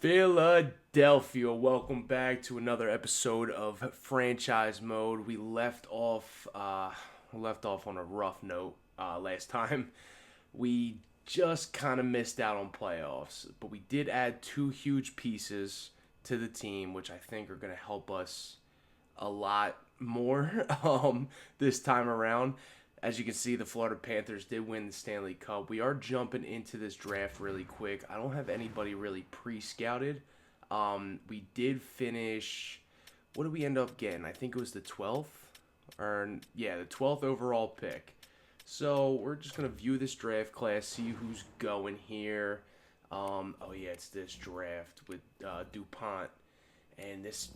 Philadelphia, welcome back to another episode of Franchise Mode. We left off on a rough note last time. We just kind of missed out on playoffs, but we did add two huge pieces to the team, which I think are going to help us a lot more this time around. As you can see, the Florida Panthers did win the Stanley Cup. We are jumping into this draft really quick. I don't have anybody really pre-scouted. We did finish. What did we end up getting? I think it was the 12th, or yeah, the 12th overall pick. So we're just gonna view this draft class, see who's going here. Oh yeah, it's this draft with Dupont and this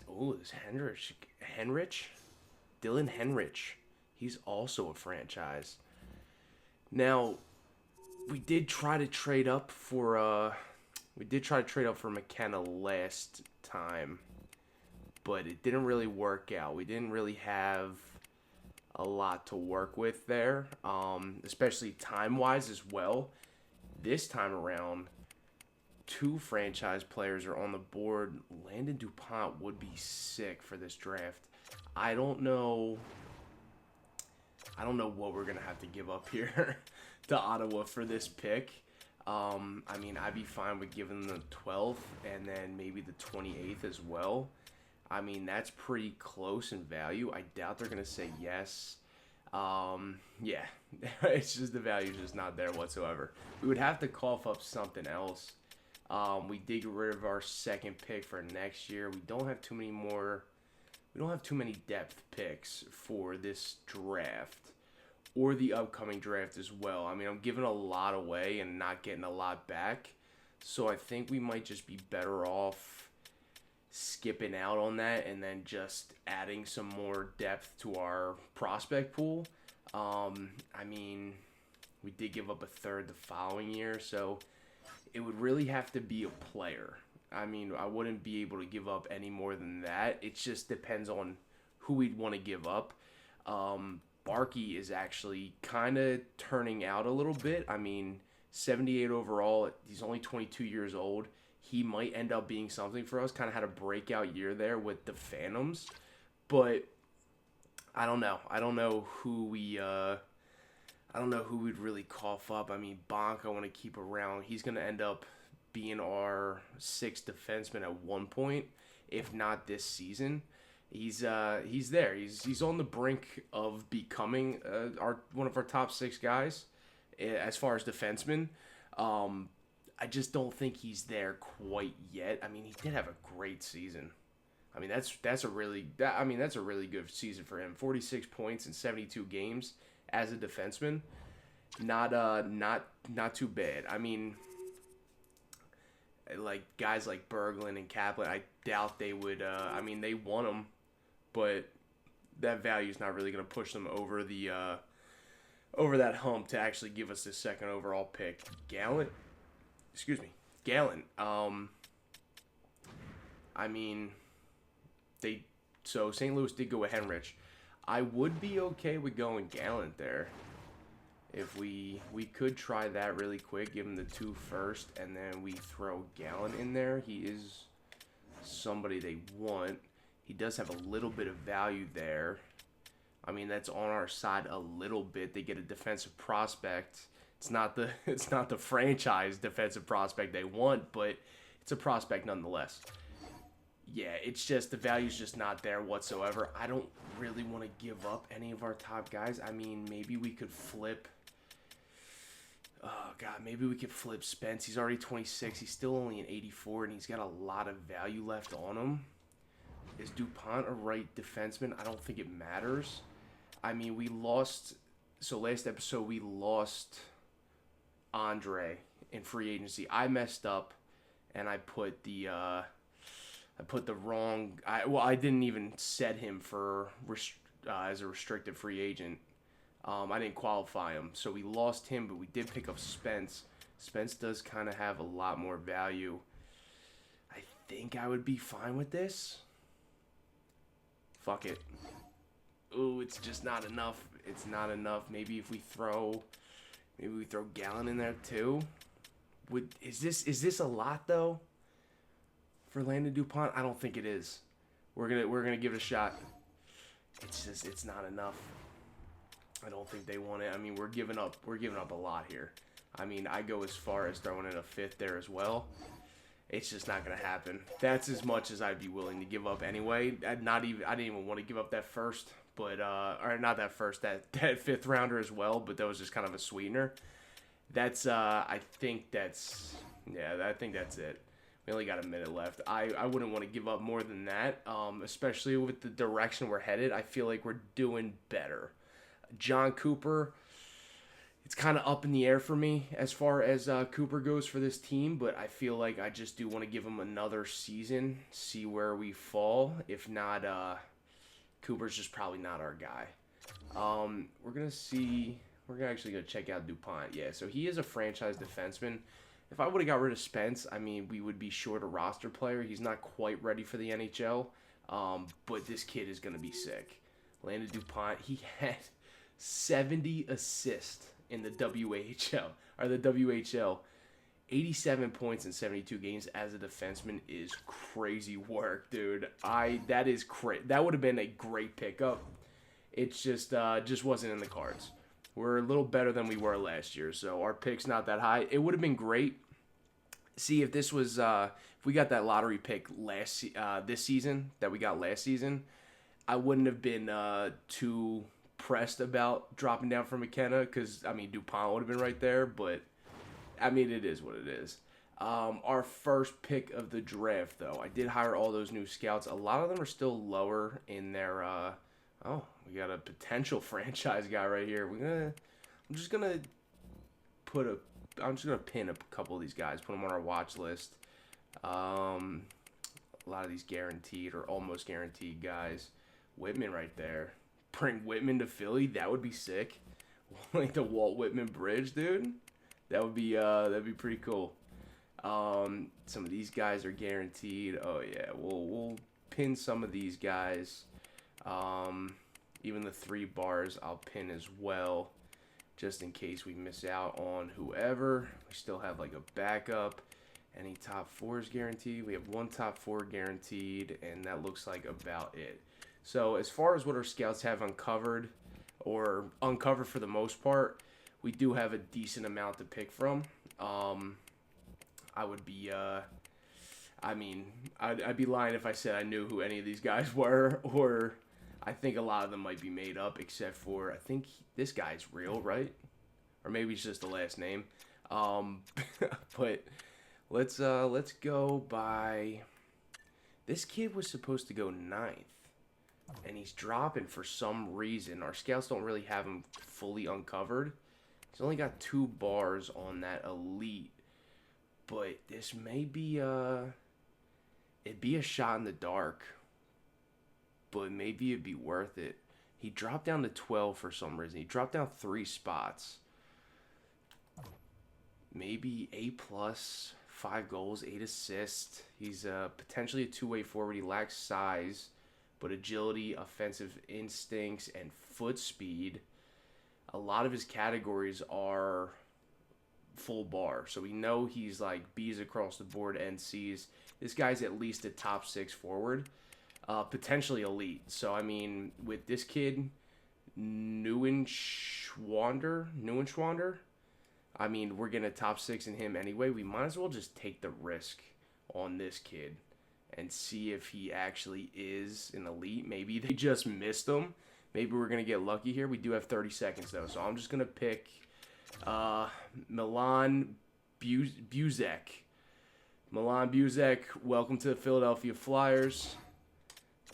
Dylan Henrich. He's also a franchise. Now, we did try to trade up for McKenna last time, but it didn't really work out. We didn't really have a lot to work with there, especially time wise as well. This time around, two franchise players are on the board. Landon Dupont would be sick for this draft. I don't know. I don't know what we're gonna have to give up here to Ottawa for this pick. I mean, I'd be fine with giving them the 12th and then maybe the 28th as well. I mean, that's pretty close in value. I doubt they're gonna say yes. Yeah, it's just the value's just not there whatsoever. We would have to cough up something else. We did get rid of our second pick for next year. We don't have too many more. We don't have too many depth picks for this draft or the upcoming draft as well. I mean, I'm giving a lot away and not getting a lot back. So I think we might just be better off skipping out on that and then just adding some more depth to our prospect pool. I mean, we did give up a third the following year, so it would really have to be a player. I mean, I wouldn't be able to give up any more than that. It just depends on who we'd want to give up. Barkey is actually kind of turning out a little bit. I mean, 78 overall. He's only 22 years old. He might end up being something for us. Kind of had a breakout year there with the Phantoms. But I don't know. I don't know who we'd really cough up. I mean, Bonk, I want to keep around. He's going to end up being our sixth defenseman at one point, if not this season. He's there. He's on the brink of becoming our one of our top six guys as far as defensemen. I just don't think he's there quite yet. I mean, he did have a great season. I mean, that's a really good season for him. 46 points in 72 games as a defenseman. Not too bad. I mean, like guys like Berglund and Kaplan, I doubt they would. I mean, they won them, but that value is not really going to push them over the over that hump to actually give us the second overall pick. Gallant. I mean, so St. Louis did go with Henrich. I would be okay with going Gallant there. If we could try that really quick, give him the 2 first, and then we throw Gallant in there. He is somebody they want. He does have a little bit of value there. I mean, that's on our side a little bit. They get a defensive prospect. It's not the franchise defensive prospect they want, but it's a prospect nonetheless. Yeah, it's just the value's just not there whatsoever. I don't really want to give up any of our top guys. I mean, maybe we could flip. Oh God, maybe we could flip Spence. He's already 26. He's still only an 84, and he's got a lot of value left on him. Is Dupont a right defenseman? I don't think it matters. I mean, we lost. So last episode we lost Andre in free agency. I messed up, and I put the wrong. I didn't even set him for as a restricted free agent. I didn't qualify him, so we lost him, but we did pick up Spence. Spence does kind of have a lot more value. I think I would be fine with this. Fuck it. Ooh, it's just not enough. It's not enough. Maybe we throw Gallant in there too. Is this a lot though? for Landon DuPont? I don't think it is. We're gonna give it a shot. It's not enough. I don't think they want it. I mean, we're giving up a lot here. I mean, I go as far as throwing in a fifth there as well. It's just not gonna happen. That's as much as I'd be willing to give up anyway. I didn't even want to give up that first, but or not that first, that fifth rounder as well. But that was just kind of a sweetener. That's I think that's it. We only got a minute left. I wouldn't want to give up more than that, especially with the direction we're headed. I feel like we're doing better. John Cooper, it's kind of up in the air for me as far as Cooper goes for this team, but I feel like I just do want to give him another season, see where we fall. If not, Cooper's just probably not our guy. We're actually going to check out DuPont. Yeah, so he is a franchise defenseman. If I would have got rid of Spence, I mean, we would be short a roster player. He's not quite ready for the NHL, but this kid is going to be sick. Landon DuPont, he had 70 assists in the WHL, or the WHL. 87 points in 72 games as a defenseman is crazy work, dude. That would have been a great pickup. It's just wasn't in the cards. We're a little better than we were last year, so our pick's not that high. It would have been great. See, if this was if we got that lottery pick this season that we got last season, I wouldn't have been too pressed about dropping down for McKenna because, I mean, DuPont would have been right there, but, I mean, it is what it is. Our first pick of the draft, though, I did hire all those new scouts. A lot of them are still lower in their, we got a potential franchise guy right here. I'm just gonna pin a couple of these guys, put them on our watch list. A lot of these guaranteed or almost guaranteed guys. Whitman right there. Bring Whitman to Philly. That would be sick. Like the Walt Whitman bridge, dude. That'd be pretty cool. Some of these guys are guaranteed. Oh yeah, we'll pin some of these guys. Even the 3 bars I'll pin as well, just in case we miss out on whoever. We still have like a backup. Any top 4s guaranteed? We have 1 top 4 guaranteed, and that looks like about it. So as far as what our scouts have uncovered for the most part, we do have a decent amount to pick from. I'd be lying if I said I knew who any of these guys were, or I think a lot of them might be made up, except for I think this guy's real, right? Or maybe it's just the last name. But let's go by. This kid was supposed to go 9th. And he's dropping for some reason. Our scouts don't really have him fully uncovered. He's only got 2 bars on that elite. But this may be it'd be a shot in the dark. But maybe it'd be worth it. He dropped down to 12 for some reason. He dropped down 3 spots. Maybe A+, 5 goals, 8 assists. He's potentially a two-way forward. He lacks size, but agility, offensive instincts, and foot speed. A lot of his categories are full bar. So we know he's like B's across the board and C's. This guy's at least a top 6 forward. Potentially elite. So, I mean, with this kid, Neuenschwander, I mean, we're getting a top 6 in him anyway. We might as well just take the risk on this kid and see if he actually is an elite. Maybe they just missed him. Maybe we're going to get lucky here. We do have 30 seconds, though. So I'm just going to pick Milan Buzek. Milan Buzek, welcome to the Philadelphia Flyers.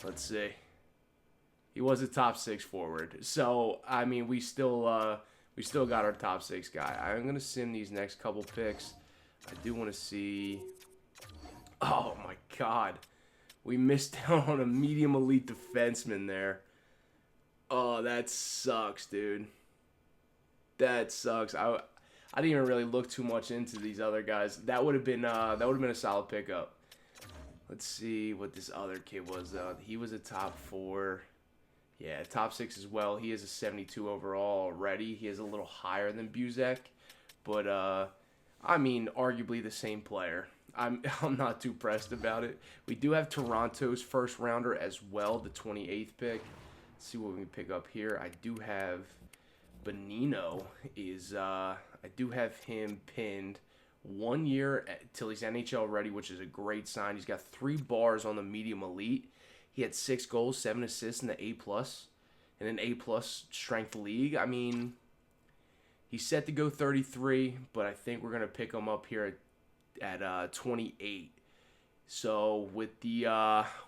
Let's see. He was a top 6 forward. So, I mean, we still got our top 6 guy. I'm going to sim these next couple picks. I do want to see... Oh, my God. We missed out on a medium elite defenseman there. Oh, that sucks, dude. That sucks. I didn't even really look too much into these other guys. That would have been a solid pickup. Let's see what this other kid was, though. He was a top 4. Yeah, top 6 as well. He is a 72 overall already. He is a little higher than Buzek. But, I mean, arguably the same player. I'm not too pressed about it. We do have Toronto's first rounder as well, the 28th pick. Let's see what we can pick up here. I do have Bonino I do have him pinned 1 year till he's NHL ready, which is a great sign. He's got 3 bars on the medium elite. He had 6 goals, 7 assists in the A+, in an A+ strength league. I mean, he's set to go 33, but I think we're gonna pick him up here at 28. So with the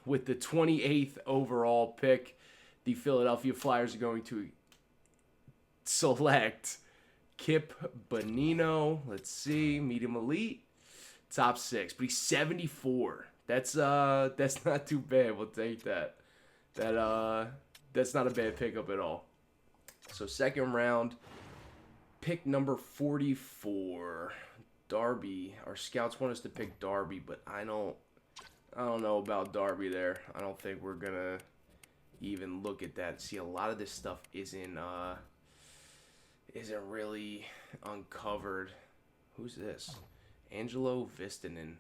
28th overall pick, the Philadelphia Flyers are going to select Kip Bonino. Let's see, medium elite, top 6, but he's 74. That's not too bad. We'll take that. That's not a bad pickup at all. So second round, pick number 44. Darby. Our scouts want us to pick Darby, but I don't know about Darby there. I don't think we're gonna even look at that. See, a lot of this stuff isn't really uncovered. Who's this? Angelo Vistanen.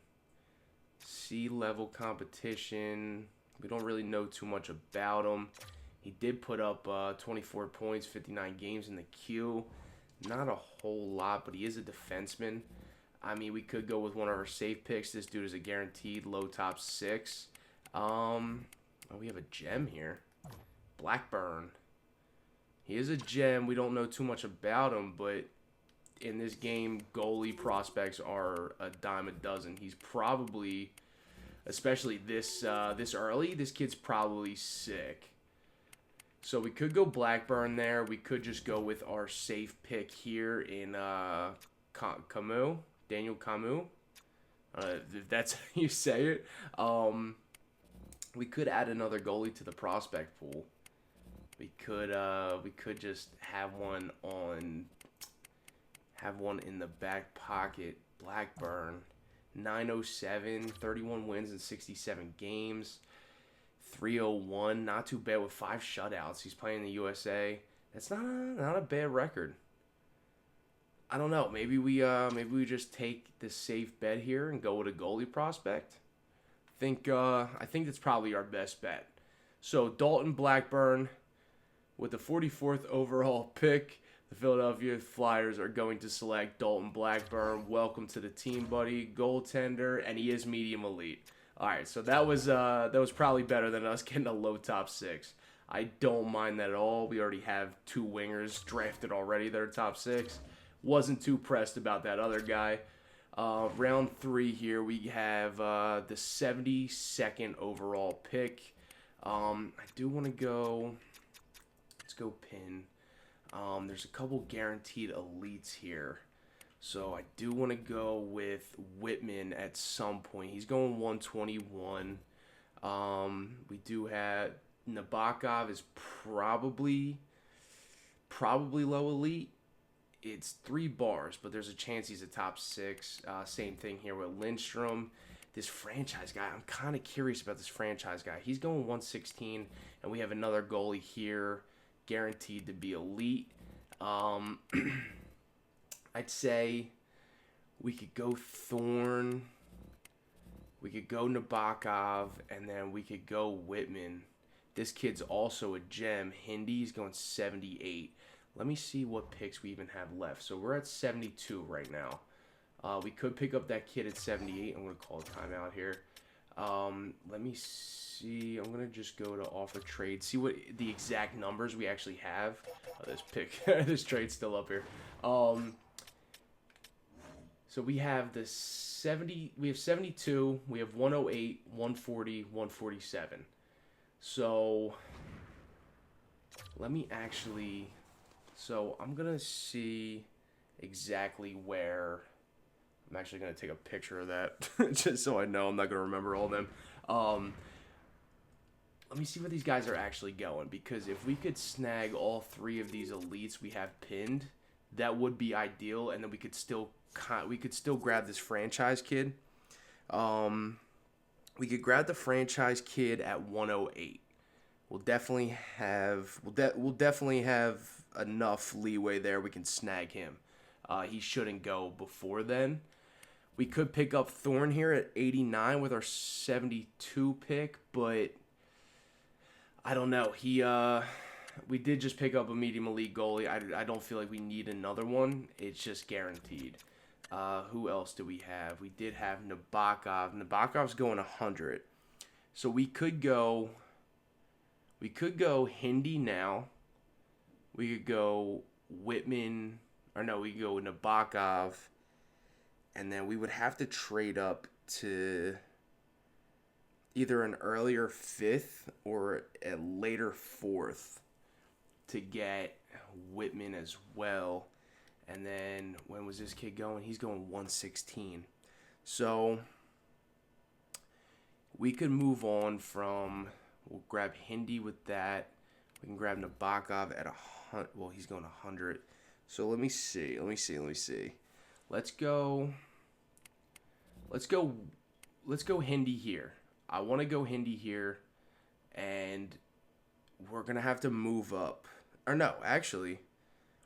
C-level competition. We don't really know too much about him. He did put up 24 points, 59 games in the queue. Not a whole lot, but he is a defenseman. I mean, we could go with one of our safe picks. This dude is a guaranteed low top 6. Oh, we have a gem here. Blackburn. He is a gem. We don't know too much about him, but in this game, goalie prospects are a dime a dozen. He's probably, especially this early, this kid's probably sick. So we could go Blackburn there. We could just go with our safe pick here in Camus. Daniel Camus, if that's how you say it. We could add another goalie to the prospect pool. We could just have one in the back pocket. Blackburn, 907, 31 wins in 67 games, 301, not too bad with 5 shutouts. He's playing in the USA. That's not a bad record. I don't know. Maybe we just take the safe bet here and go with a goalie prospect. I think that's probably our best bet. So Dalton Blackburn with the 44th overall pick, the Philadelphia Flyers are going to select Dalton Blackburn. Welcome to the team, buddy. Goaltender, and he is medium elite. All right, so that was probably better than us getting a low top 6. I don't mind that at all. We already have 2 wingers drafted already that are top 6. Wasn't too pressed about that other guy. Round 3 here, we have the 72nd overall pick. I do want to go. Let's go pin. There's a couple guaranteed elites here. So I do want to go with Whitman at some point. He's going 121. We do have Nabokov is probably low elite. It's 3 bars, but there's a chance he's a top 6. Same thing here with Lindstrom. This franchise guy, I'm kind of curious about this franchise guy. He's going 116, and we have another goalie here, guaranteed to be elite. I'd say we could go Thorne, we could go Nabokov, and then we could go Whitman. This kid's also a gem. Hindy's going 78. Let me see what picks we even have left. So we're at 72 right now. We could pick up that kid at 78. I'm going to call a timeout here. Let me see. I'm going to just go to offer trade. See what the exact numbers we actually have. Oh, this trade's still up here. So we have the 70. We have 72. We have 108, 140, 147. So let me actually. So I'm going to see exactly where. I'm actually going to take a picture of that just so I know I'm not going to remember all of them. Let me see where these guys are actually going, because if we could snag all 3 of these elites we have pinned, that would be ideal, and then we could still grab this franchise kid. We could grab the franchise kid at 108. We'll definitely have enough leeway there. We can snag him. He shouldn't go before then. We could pick up Thorne here at 89 with our 72 pick, but I don't know. We did just pick up a medium elite goalie. I don't feel like we need another one. It's just guaranteed. Who else do we have? We did have Nabokov. Nabokov's going 100. So we could go Hindi now. We could go Whitman, or no, we could go Nabokov, and then we would have to trade up to either an earlier 5th or a later 4th to get Whitman as well. And then when was this kid going? He's going 116. So we could move on from, we'll grab Hindi with that. We can grab Nabokov at 100. Well, he's going 100. So let me see. Let's go Hindi here. I want to go Hindi here, and we're going to have to move up. Or no, actually,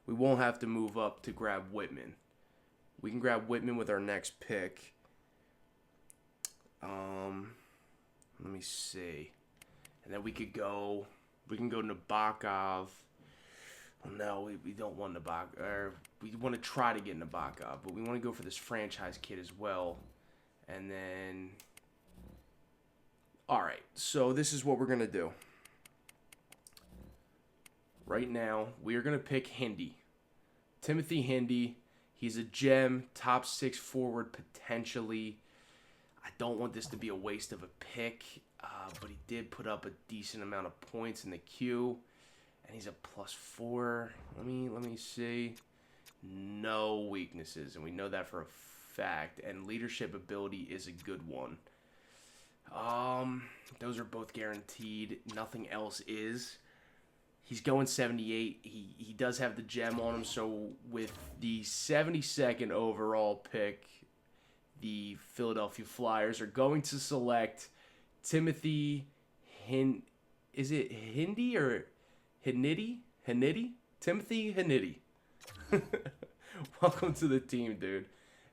we won't have to move up to grab Whitman. We can grab Whitman with our next pick. Let me see. And then we can go Nabokov. No, we don't want Nabokov. Or we want to try to get Nabokov, but we want to go for this franchise kid as well. And then, all right, so this is what we're going to do. Right now, we are going to pick Hindi. Timothy Hindi. He's a gem, top 6 forward potentially. I don't want this to be a waste of a pick, but he did put up a decent amount of points in the queue, and he's a +4. Let me see. No weaknesses, and we know that for a fact. And leadership ability is a good one. Those are both guaranteed. Nothing else is. He's going 78. He does have the gem on him. So with the 72nd overall pick, the Philadelphia Flyers are going to select Timothy Is it Hindi or Hinidi? Timothy Hinidi. Welcome to the team, dude.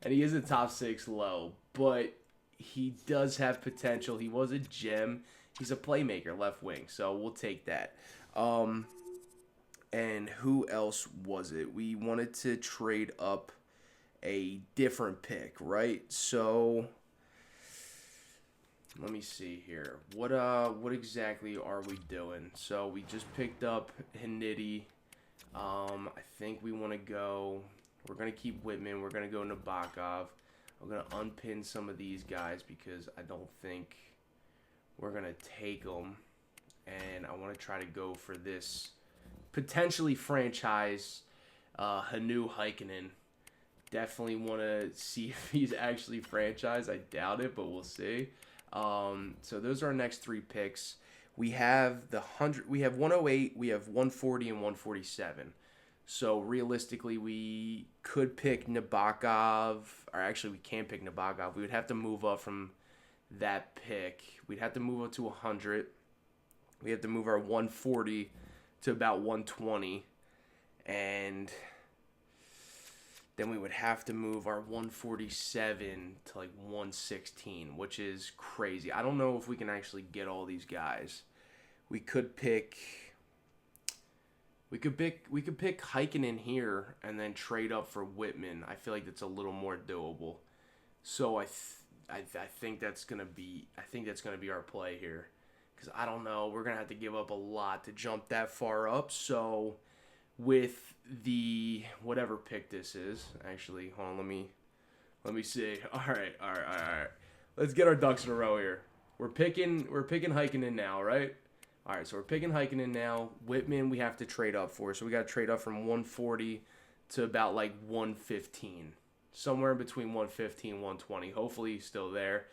And he is a top 6 low, but he does have potential. He was a gem. He's a playmaker, left wing, so we'll take that. And who else was it? We wanted to trade up a different pick, right? So let me see here. What exactly are we doing? So we just picked up Hinidi. I think we want to go. We're gonna keep Whitman. We're gonna go Nabokov. I'm gonna unpin some of these guys because I don't think we're gonna take them. And I want to try to go for this potentially franchise Hanu Heikkinen. Definitely want to see if he's actually franchised. I doubt it, but we'll see. So those are our next 3 picks. We have 100. We have 108. We have 140 and 147. So realistically, we could pick Nabokov, or actually we can't pick Nabokov. We would have to move up from that pick. We'd have to move up to 100. We have to move our 140 to about 120. And then we would have to move our 147 to like 116, which is crazy. I don't know if we can actually get all these guys. We could pick Heikkinen here and then trade up for Whitman. I feel like that's a little more doable. So I think that's gonna be our play here. Because I don't know, we're going to have to give up a lot to jump that far up. So with the whatever pick this is, actually, hold on, let me see. All right. Let's get our ducks in a row here. We're picking Heikkinen now, right? All right, so we're picking Heikkinen now. Whitman we have to trade up for. So we got to trade up from 140 to about like 115. Somewhere in between 115 and 120. Hopefully he's still there.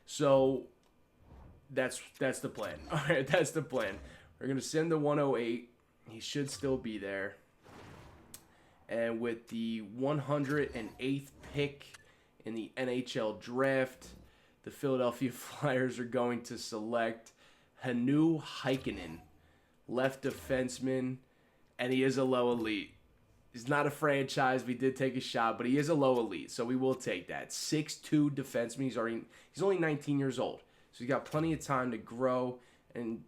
So that's the plan. All right, that's the plan. We're going to send the 108. He should still be there. And with the 108th pick in the NHL draft, the Philadelphia Flyers are going to select Hanu Heikkinen, left defenseman, and he is a low elite. He's not a franchise. We did take a shot, but he is a low elite, so we will take that. 6'2" defenseman. He's only 19 years old, so he's got plenty of time to grow. And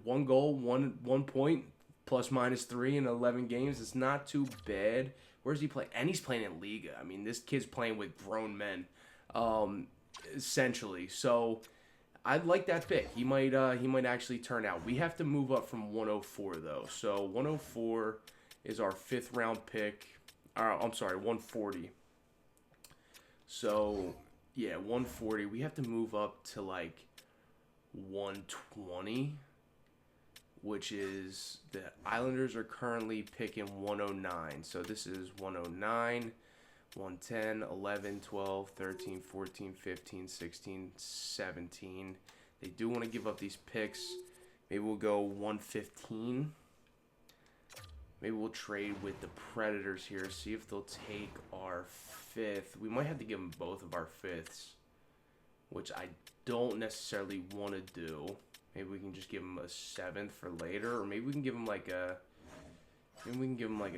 1 goal, 1 point, plus minus 3 in 11 games. It's not too bad. Where's he playing? And he's playing in Liga. I mean, this kid's playing with grown men, essentially. So I'd like that pick. He might actually turn out. We have to move up from 104 though. So 104 is our 5th round pick. I'm sorry, 140. So yeah, 140. We have to move up to like 120, which is the Islanders are currently picking 109. So this is 109, 110, 11, 12, 13, 14, 15, 16, 17. They do want to give up these picks. Maybe we'll go 115. Maybe we'll trade with the Predators here, see if they'll take our 5th. We might have to give them both of our 5ths, which I don't necessarily want to do. Maybe we can just give them a 7th for later, or maybe we can give them like a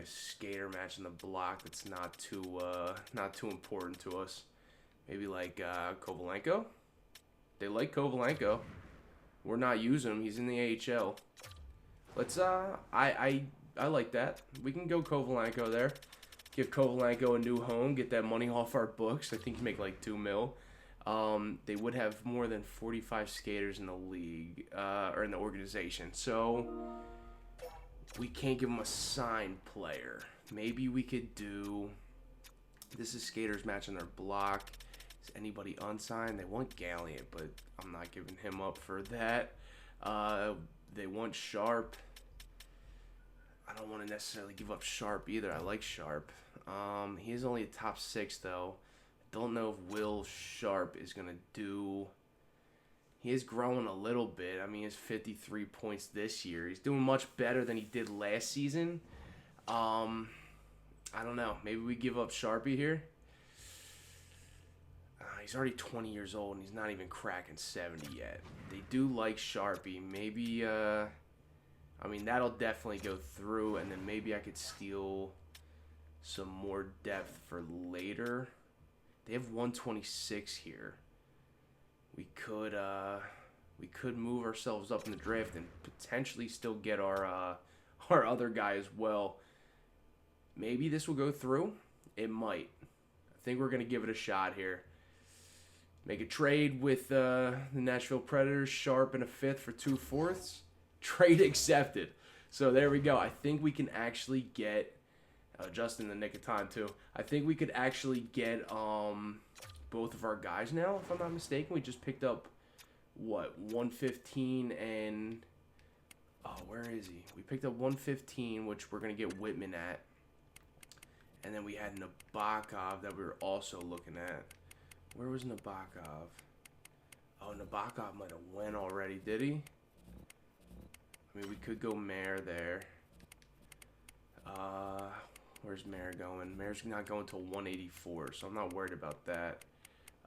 skater match in the block that's not too important to us. Maybe like Kovalenko. They like Kovalenko. We're not using him. He's in the AHL. Let's I like that. We can go Kovalenko there. Give Kovalenko a new home. Get that money off our books. I think you make like $2 million. They would have more than 45 skaters in the league or in the organization. So we can't give them a signed player. Maybe we could do. This is skaters matching their block. Is anybody unsigned? They want Galliant, but I'm not giving him up for that. They want Sharp. I don't want to necessarily give up Sharp either. I like Sharp. He is only a top 6 though. Don't know if Will Sharp is going to do. He is growing a little bit. I mean, he has 53 points this year. He's doing much better than he did last season. I don't know. Maybe we give up Sharpie here. He's already 20 years old, and he's not even cracking 70 yet. They do like Sharpie. Maybe, I mean, that'll definitely go through, and then maybe I could steal some more depth for later. They have 126 here. We could move ourselves up in the draft and potentially still get our other guy as well. Maybe this will go through. It might. I think we're gonna give it a shot here. Make a trade with the Nashville Predators, Sharp and a 5th for 2 fourths. Trade accepted. So there we go. I think we can actually get just in the nick of time too. I think we could actually get both of our guys now, if I'm not mistaken. We just picked up what, 115 and where is he? We picked up 115, which we're gonna get Whitman at, and then we had Nabokov that we were also looking at. Where was Nabokov? Oh, Nabokov might have went already, did he? I mean, we could go Mare there. Where's Mare going? Mare's not going till 184, so I'm not worried about that.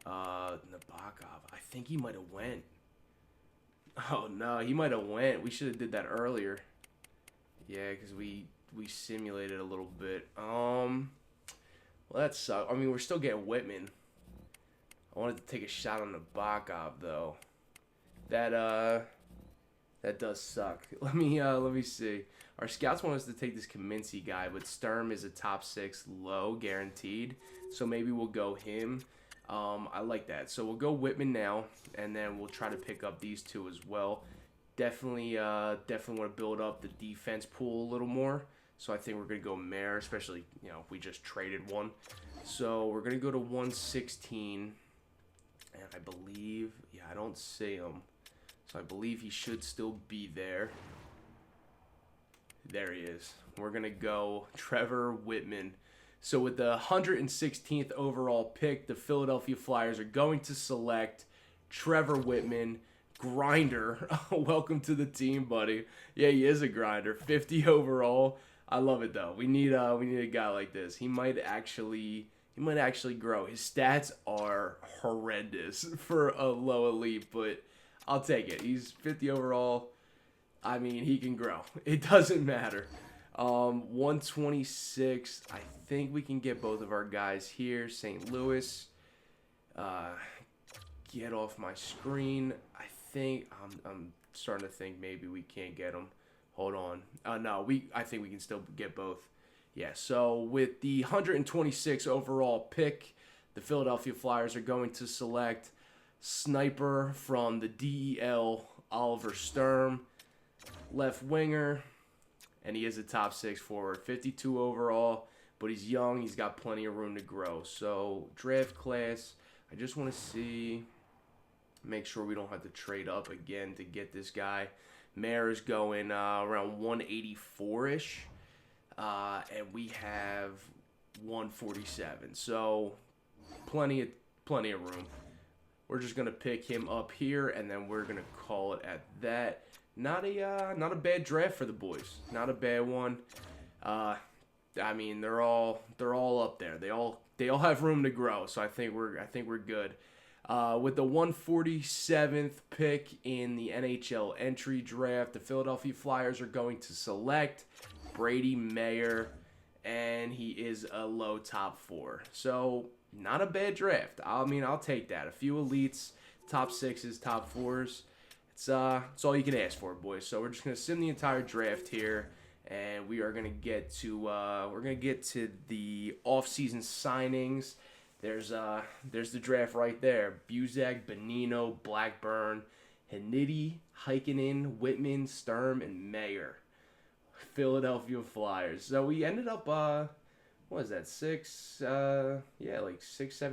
Nabokov, I think he might have went. Oh no, he might have went. We should have did that earlier. Yeah, because we simulated a little bit. Well, that sucks. I mean, we're still getting Whitman. I wanted to take a shot on Nabokov though. That does suck. Let me see. Our scouts want us to take this Kaminsky guy, but Sturm is a top 6 low guaranteed. So maybe we'll go him. I like that. So we'll go Whitman now, and then we'll try to pick up these 2 as well. Definitely want to build up the defense pool a little more. So I think we're gonna go Mare, especially if we just traded one. So we're gonna go to 116, and I believe I don't see him. So I believe he should still be there. There he is. We're going to go Trevor Whitman. So with the 116th overall pick, the Philadelphia Flyers are going to select Trevor Whitman, grinder. Welcome to the team, buddy. Yeah, he is a grinder. 50 overall. I love it though. We need a guy like this. He might actually grow. His stats are horrendous for a low elite, but I'll take it. He's 50 overall. I mean, he can grow. It doesn't matter. 126. I think we can get both of our guys here. St. Louis. Uh, get off my screen. I'm starting to think maybe we can't get them. Hold on. No, I think we can still get both. Yeah, so with the 126 overall pick, the Philadelphia Flyers are going to select sniper from the DEL, Oliver Sturm, left winger, and he is a top 6 forward, 52 overall, but he's young, he's got plenty of room to grow. So draft class, I just want to make sure we don't have to trade up again to get this guy. Mayer is going around 184-ish. And we have 147, so plenty of room. We're just gonna pick him up here, and then we're gonna call it at that. Not a bad draft for the boys. Not a bad one. I mean, they're all up there. They all have room to grow. So I think we're good. With the 147th pick in the NHL entry draft, the Philadelphia Flyers are going to select Brady Mayer, and he is a low top 4. So not a bad draft. I mean, I'll take that. A few elites, top 6s, top 4s. It's all you can ask for, boys. So we're just gonna sim the entire draft here, and we are gonna get to the off-season signings. There's the draft right there. Buzak, Bonino, Blackburn, Hanidi, Heikkinen, Whitman, Sturm, and Mayer. Philadelphia Flyers. So we ended up, what was that, 6, 7,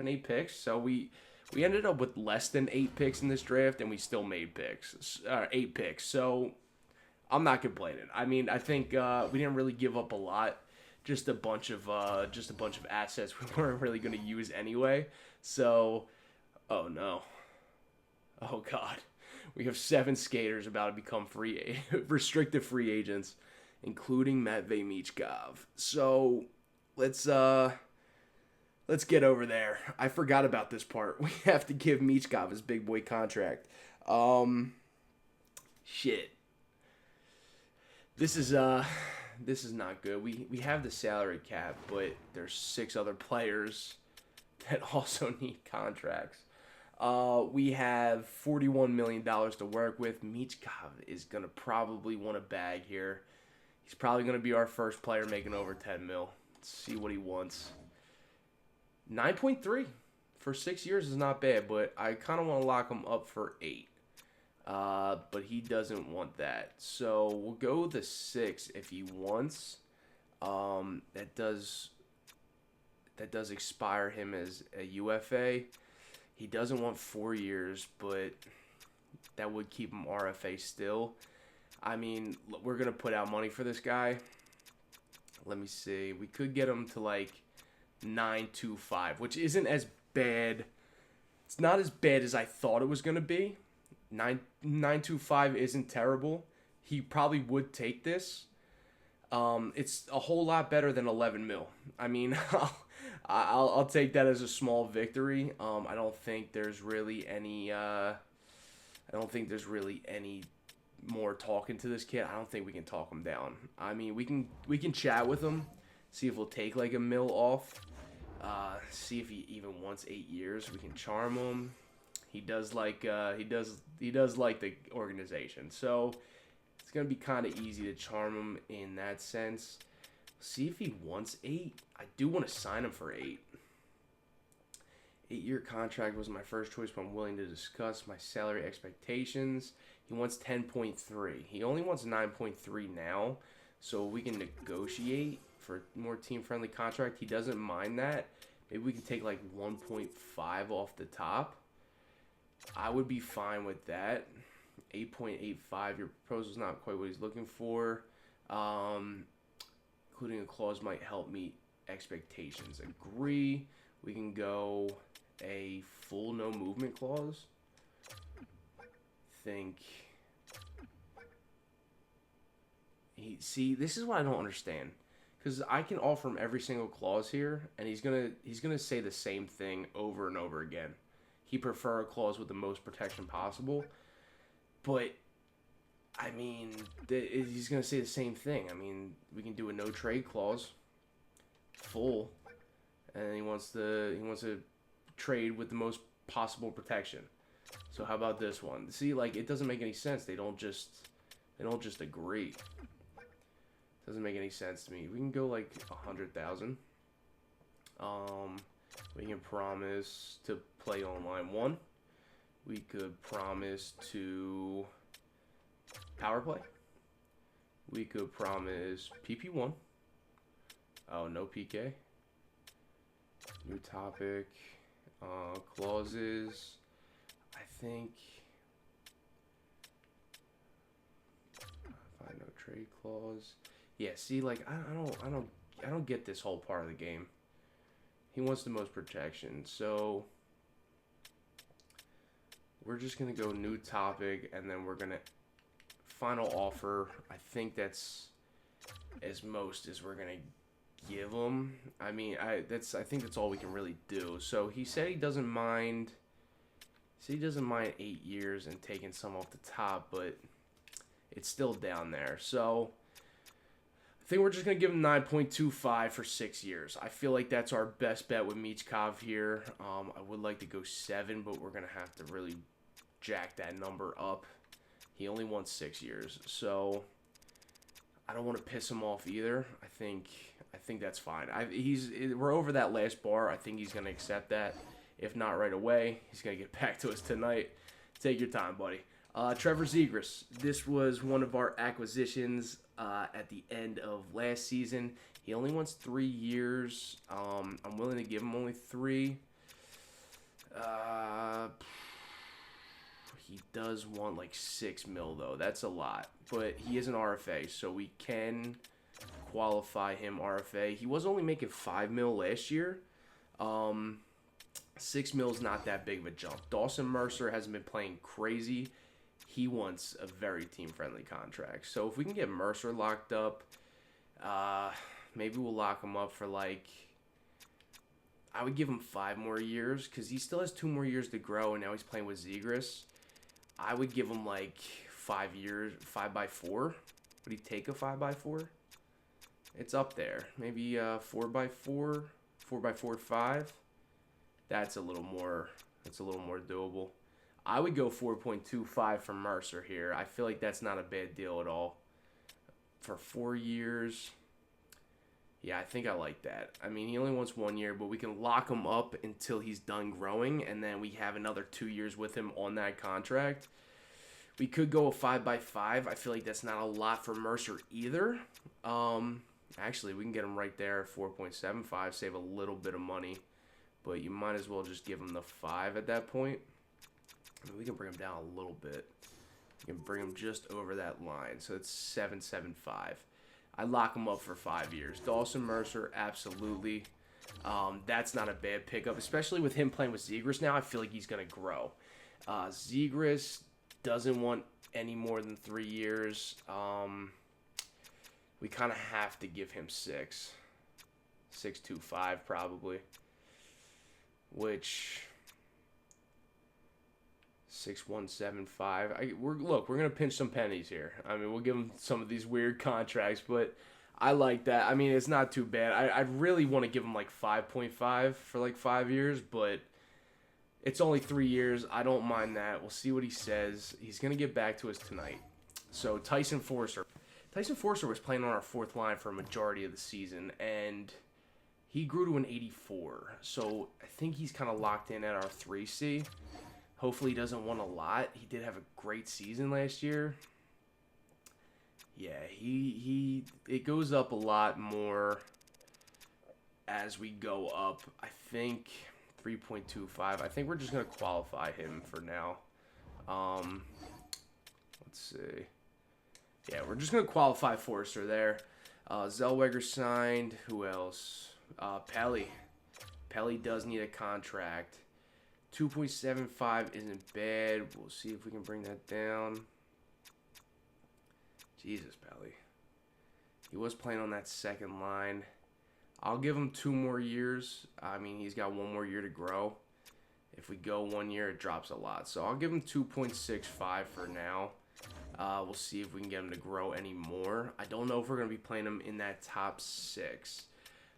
8 picks. So we ended up with less than 8 picks in this draft, and we still made 8 picks. So I'm not complaining. I mean, I think we didn't really give up a lot. Just a bunch of assets we weren't really going to use anyway. So, oh no. Oh God. We have 7 skaters about to become restricted free agents, including Matvei Michkov. So let's get over there. I forgot about this part. We have to give Michkov his big boy contract. Shit. This is not good. We have the salary cap, but there's 6 other players that also need contracts. We have $41 million to work with. Michkov is going to probably want a bag here. He's probably going to be our first player making over 10 mil. Let's see what he wants. 9.3 for 6 years is not bad, but I kind of want to lock him up for 8. But he doesn't want that. So we'll go with the 6 if he wants. That does expire him as a UFA. He doesn't want 4 years, but that would keep him RFA still. I mean, we're going to put out money for this guy. Let me see. We could get him to like 9.25, which isn't as bad. It's not as bad as I thought it was going to be. 9.25 isn't terrible. He probably would take this. It's a whole lot better than 11 mil. I mean, I'll take that as a small victory. I don't think there's really any more talking to this kid. I don't think we can talk him down. I mean, we can chat with him, see if we'll take like a mil off. See if he even wants 8 years. We can charm him. He does like the organization, so it's gonna be kind of easy to charm him in that sense. See if he wants 8. I do want to sign him for 8. 8-year contract was my first choice, but I'm willing to discuss my salary expectations. He wants 10.3. He only wants 9.3 now, so we can negotiate for a more team-friendly contract. He doesn't mind that. Maybe we can take like 1.5 off the top. I would be fine with that. 8.85. Your proposal's not quite what he's looking for. Including a clause might help meet expectations. Agree. We can go a full no movement clause. See, this is what I don't understand. Because I can offer him every single clause here, and he's gonna say the same thing over and over again. He prefer a clause with the most protection possible, but I mean, he's going to say the same thing. I mean, we can do a no trade clause, full, and he wants to trade with the most possible protection. So how about this one? See, like, it doesn't make any sense. They don't just agree. Doesn't make any sense to me. We can go like 100,000. We can promise to play online 1. We could promise to power play. We could promise PP1. Oh, no PK. New topic. Clauses. I think. Find no trade clause. Yeah. See, like I don't get this whole part of the game. He wants the most protection, so we're just gonna go new topic, and then we're gonna final offer. I think that's as most as we're gonna give him. I mean, I think that's all we can really do. So he said he doesn't mind. So he doesn't mind 8 years and taking some off the top, but it's still down there. So I think we're just going to give him 9.25 for 6 years. I feel like that's our best bet with Michkov here. I would like to go 7, but we're going to have to really jack that number up. He only wants 6 years, so I don't want to piss him off either. I think that's fine. We're over that last bar. I think he's going to accept that. If not right away, he's going to get back to us tonight. Take your time, buddy. Trevor Zegras. This was one of our acquisitions at the end of last season. He only wants 3 years. I'm willing to give him only 3. He does want like 6 mil though. That's a lot. But he is an RFA, so we can qualify him RFA. He was only making 5 mil last year. 6 mil is not that big of a jump. Dawson Mercer hasn't been playing crazy. He wants a very team-friendly contract. So if we can get Mercer locked up, maybe we'll lock him up for like, I would give him 5 more years because he still has 2 more years to grow, and now he's playing with Zegras. I would give him like 5 years, 5x4. Would he take a 5x4? It's up there. Maybe 4x4, 4x4, 5. That's a little more doable. I would go 4.25 for Mercer here. I feel like that's not a bad deal at all. For 4 years, yeah, I think I like that. I mean, he only wants 1 year, but we can lock him up until he's done growing, and then we have another 2 years with him on that contract. We could go a 5x5. I feel like that's not a lot for Mercer either. Actually, we can get him right there at 4.75, save a little bit of money. But you might as well just give him the 5 at that point. I mean, we can bring him down a little bit. We can bring him just over that line. So it's 7.75. I lock him up for 5 years. Dawson Mercer, absolutely. That's not a bad pickup, especially with him playing with Zegras now. I feel like he's going to grow. Zegras doesn't want any more than 3 years. We kind of have to give him 6. 6.25 probably. Which 6.175. We're gonna pinch some pennies here. I mean, we'll give him some of these weird contracts, but I like that. I mean, it's not too bad. I really want to give him like 5.5 for like 5 years, but it's only 3 years. I don't mind that. We'll see what he says. He's gonna get back to us tonight. So Tyson Forster. Tyson Forster was playing on our 4th line for a majority of the season, and he grew to an 84, so I think he's kind of locked in at our 3C. Hopefully he doesn't want a lot. He did have a great season last year. Yeah, it goes up a lot more as we go up. I think 3.25. I think we're just going to qualify him for now. Let's see. Yeah, we're just going to qualify Forster there. Zellweger signed. Who else? Pelly. Pelly does need a contract. 2.75 isn't bad. We'll see if we can bring that down. Jesus, Pelly. He was playing on that second line. I'll give him 2 more years. I mean, he's got 1 more year to grow. If we go 1 year, it drops a lot. So I'll give him 2.65 for now. We'll see if we can get him to grow any more. I don't know if we're going to be playing him in that top 6.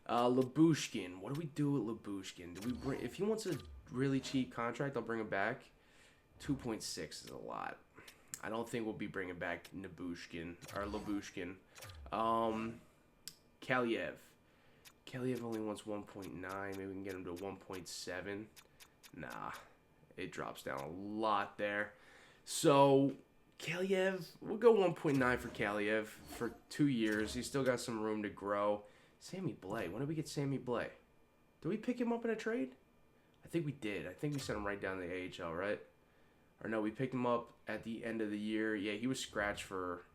Labushkin. What do we do with Labushkin? Do we bring, if he wants a really cheap contract, I'll bring him back. 2.6 is a lot. I don't think we'll be bringing back Labushkin. Kaliev. Kaliev only wants 1.9. Maybe we can get him to 1.7. Nah, it drops down a lot there. So Kaliev, we'll go 1.9 for Kaliev for 2 years. He's still got some room to grow. Sammy Blais. When did we get Sammy Blais? Did we pick him up in a trade? I think we did. I think we sent him right down to the AHL, right? Or no, we picked him up at the end of the year. Yeah, he was scratched for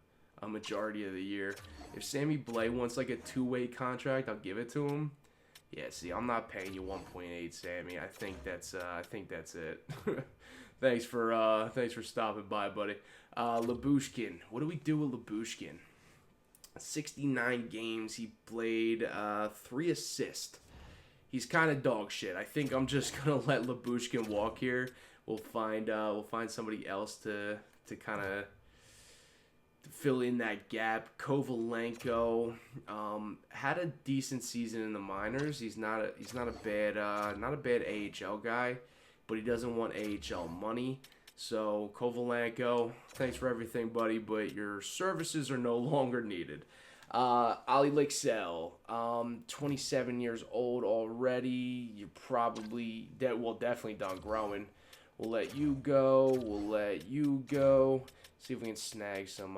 a majority of the year. If Sammy Blais wants like a 2-way contract, I'll give it to him. Yeah, see, I'm not paying you 1.8, Sammy. I think that's it. Thanks for stopping by, buddy. Labushkin. What do we do with Labushkin? 69 games. He played 3 assists. He's kind of dog shit. I think I'm just gonna let Labushkin walk here. We'll find somebody else to kind of fill in that gap. Kovalenko had a decent season in the minors. He's not a bad AHL guy, but he doesn't want AHL money. So Kovalenko, thanks for everything, buddy, but your services are no longer needed. Ali Lixell, 27 years old already. You're probably definitely done growing. We'll let you go. See if we can snag some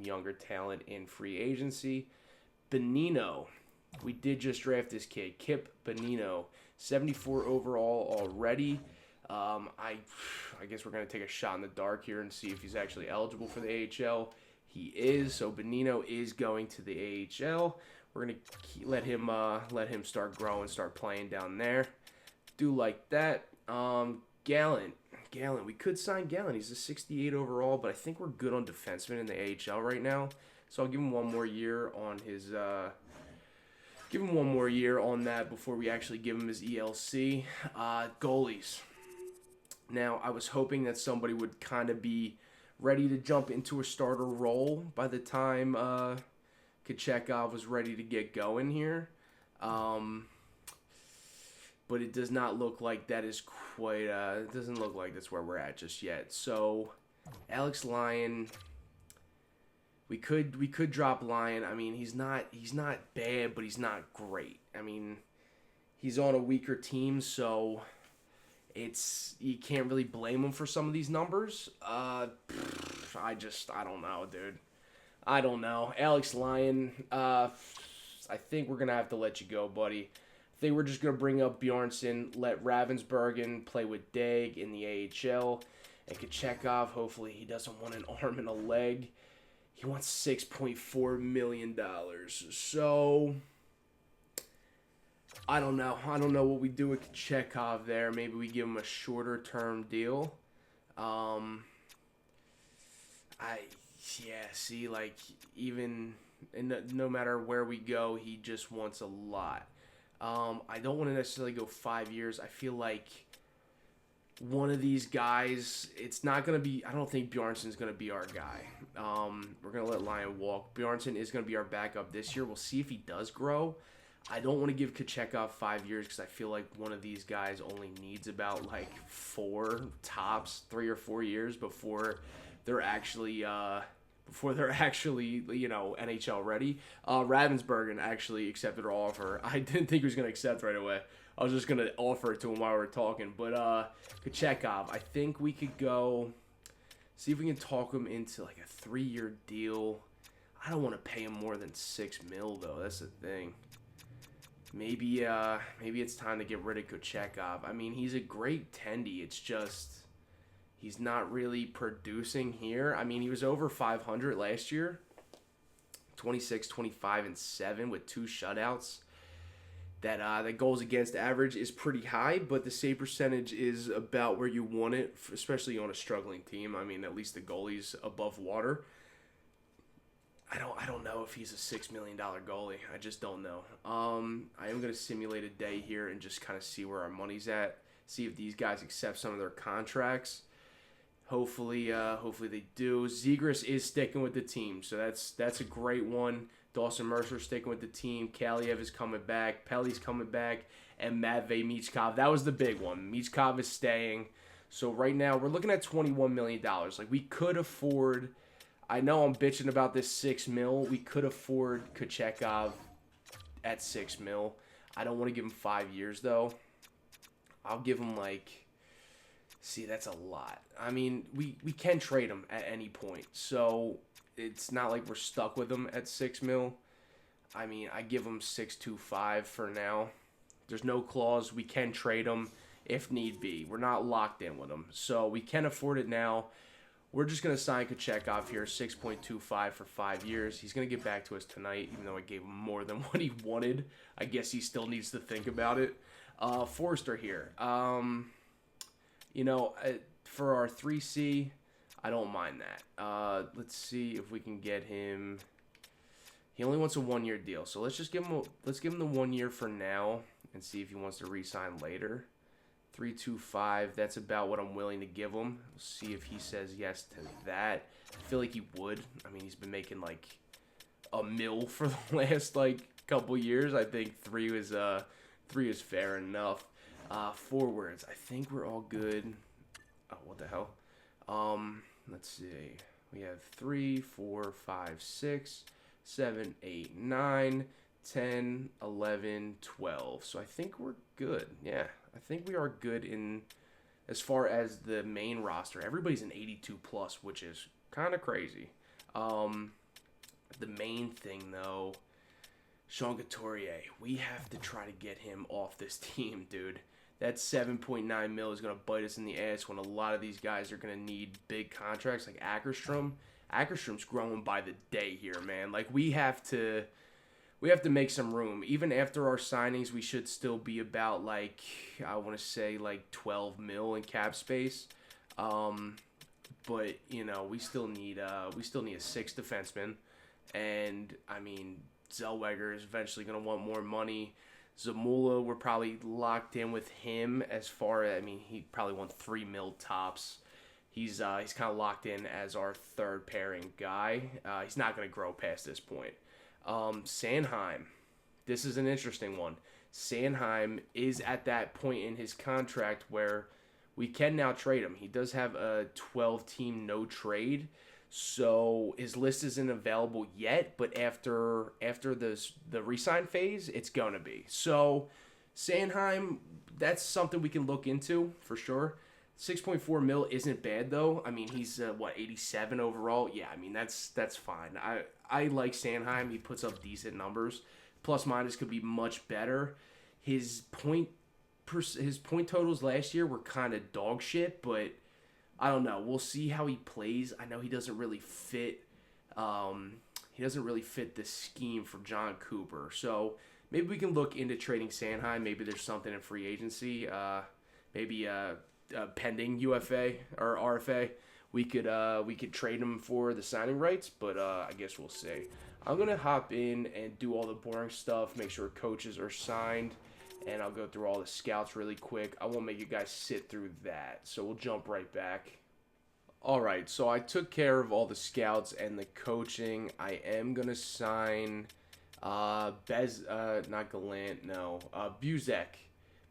younger talent in free agency. Benino. We did just draft this kid, Kip Benino, 74 overall already. I guess we're going to take a shot in the dark here and see if he's actually eligible for the AHL. He is, so Benino is going to the AHL. We're going to let him start growing, start playing down there. Do like that. Gallant, we could sign Gallant. He's a 68 overall, but I think we're good on defensemen in the AHL right now. So I'll give him one more year on his. Give him one more year on that before we actually give him his ELC. Goalies. Now, I was hoping that somebody would kind of be ready to jump into a starter role by the time Kochekov was ready to get going here. But it does not look like that is quite, it doesn't look like that's where we're at just yet. So, Alex Lyon, we could drop Lyon. I mean, he's not bad, but he's not great. I mean, he's on a weaker team, so you can't really blame him for some of these numbers. I don't know, dude. I don't know. Alex Lyon, I think we're going to have to let you go, buddy. I think we're just going to bring up Bjornsson, let Ravensburgen play with Dag in the AHL, and Kochekov, hopefully he doesn't want an arm and a leg. He wants $6.4 million. So, I don't know. I don't know what we do with Kochekov there. Maybe we give him a shorter-term deal. Even no matter where we go, he just wants a lot. I don't want to necessarily go 5 years. I feel like one of these guys, it's not going to be, I don't think Bjornsson's going to be our guy. We're going to let Lyon walk. Bjornsson is going to be our backup this year. We'll see if he does grow. I don't want to give Kochekov 5 years because I feel like one of these guys only needs about like 3 or 4 years before they're actually NHL ready. Ravensburgen actually accepted our offer. I didn't think he was going to accept right away. I was just going to offer it to him while we were talking. But Kochekov, I think we could go see if we can talk him into like a 3-year deal. I don't want to pay him more than $6 million though. That's the thing. Maybe it's time to get rid of Kochekov. I mean, he's a great tendy. It's just he's not really producing here. I mean, he was over 500 last year. 26, 25, and 7 with 2 shutouts. That goals against average is pretty high, but the save percentage is about where you want it, especially on a struggling team. I mean, at least the goalie's above water. I don't know if he's a $6 million goalie. I just don't know. I am going to simulate a day here and just kind of see where our money's at, see if these guys accept some of their contracts. Hopefully they do. Zegras is sticking with the team, so that's a great one. Dawson Mercer sticking with the team. Kaliev is coming back. Pelly's coming back, and Matvey Michkov. That was the big one. Michkov is staying. So right now we're looking at $21 million. Like we could afford. I know I'm bitching about this $6 million. We could afford Kochekov at $6 million. I don't want to give him 5 years though. I'll give him like. See, that's a lot. I mean, we can trade him at any point. So it's not like we're stuck with him at $6 million. I mean, I give him 6.25 for now. There's no clause. We can trade him if need be. We're not locked in with him. So we can afford it now. We're just going to sign Kochekov here, 6.25 for 5 years. He's going to get back to us tonight, even though I gave him more than what he wanted. I guess he still needs to think about it. Forrester here. For our 3C, I don't mind that. Let's see if we can get him. He only wants a 1-year deal, so let's give him the 1 year for now and see if he wants to re-sign later. 3.25. That's about what I'm willing to give him. We'll see if he says yes to that. I feel like he would. I mean, he's been making like $1 million for the last couple years. I think three is fair enough. Forwards, I think we're all good. Oh, what the hell? Let's see. We have 3, 4, 5, 6, 7, 8, 9, 10, 11, 12. So I think we're good. Yeah, I think we are good in as far as the main roster. Everybody's an 82 plus, which is kind of crazy. The main thing though, Sean Couturier, we have to try to get him off this team, dude. That $7.9 million is going to bite us in the ass when a lot of these guys are going to need big contracts like Ackerstrom. Ackerstrom's growing by the day here, man. Like we have to make some room. Even after our signings, we should still be about I want to say 12 mil in cap space. But we still need a 6th defenseman, and I mean Zellweger is eventually going to want more money. Zamula, we're probably locked in with him as far as, I mean, he probably won 3 mil tops. He's kind of locked in as our third pairing guy. He's not going to grow past this point. Sanheim, this is an interesting one. Sanheim is at that point in his contract where we can now trade him. He does have a 12-team no trade. So his list isn't available yet, but after the re-sign phase, it's going to be. So Sanheim, that's something we can look into for sure. 6.4 mil isn't bad though. I mean, he's 87 overall. Yeah, I mean that's fine. I like Sanheim. He puts up decent numbers. Plus minus could be much better. His point totals last year were kind of dog shit, but I don't know. We'll see how he plays. I know he doesn't really fit. He doesn't really fit the scheme for John Cooper. So maybe we can look into trading Sanheim. Maybe there's something in free agency. Maybe pending UFA or RFA. We could trade him for the signing rights. But I guess we'll see. I'm gonna hop in and do all the boring stuff. Make sure coaches are signed. And I'll go through all the scouts really quick. I won't make you guys sit through that. So we'll jump right back. All right, so I took care of all the scouts and the coaching. I am going to sign not Gallant, no. Buzek.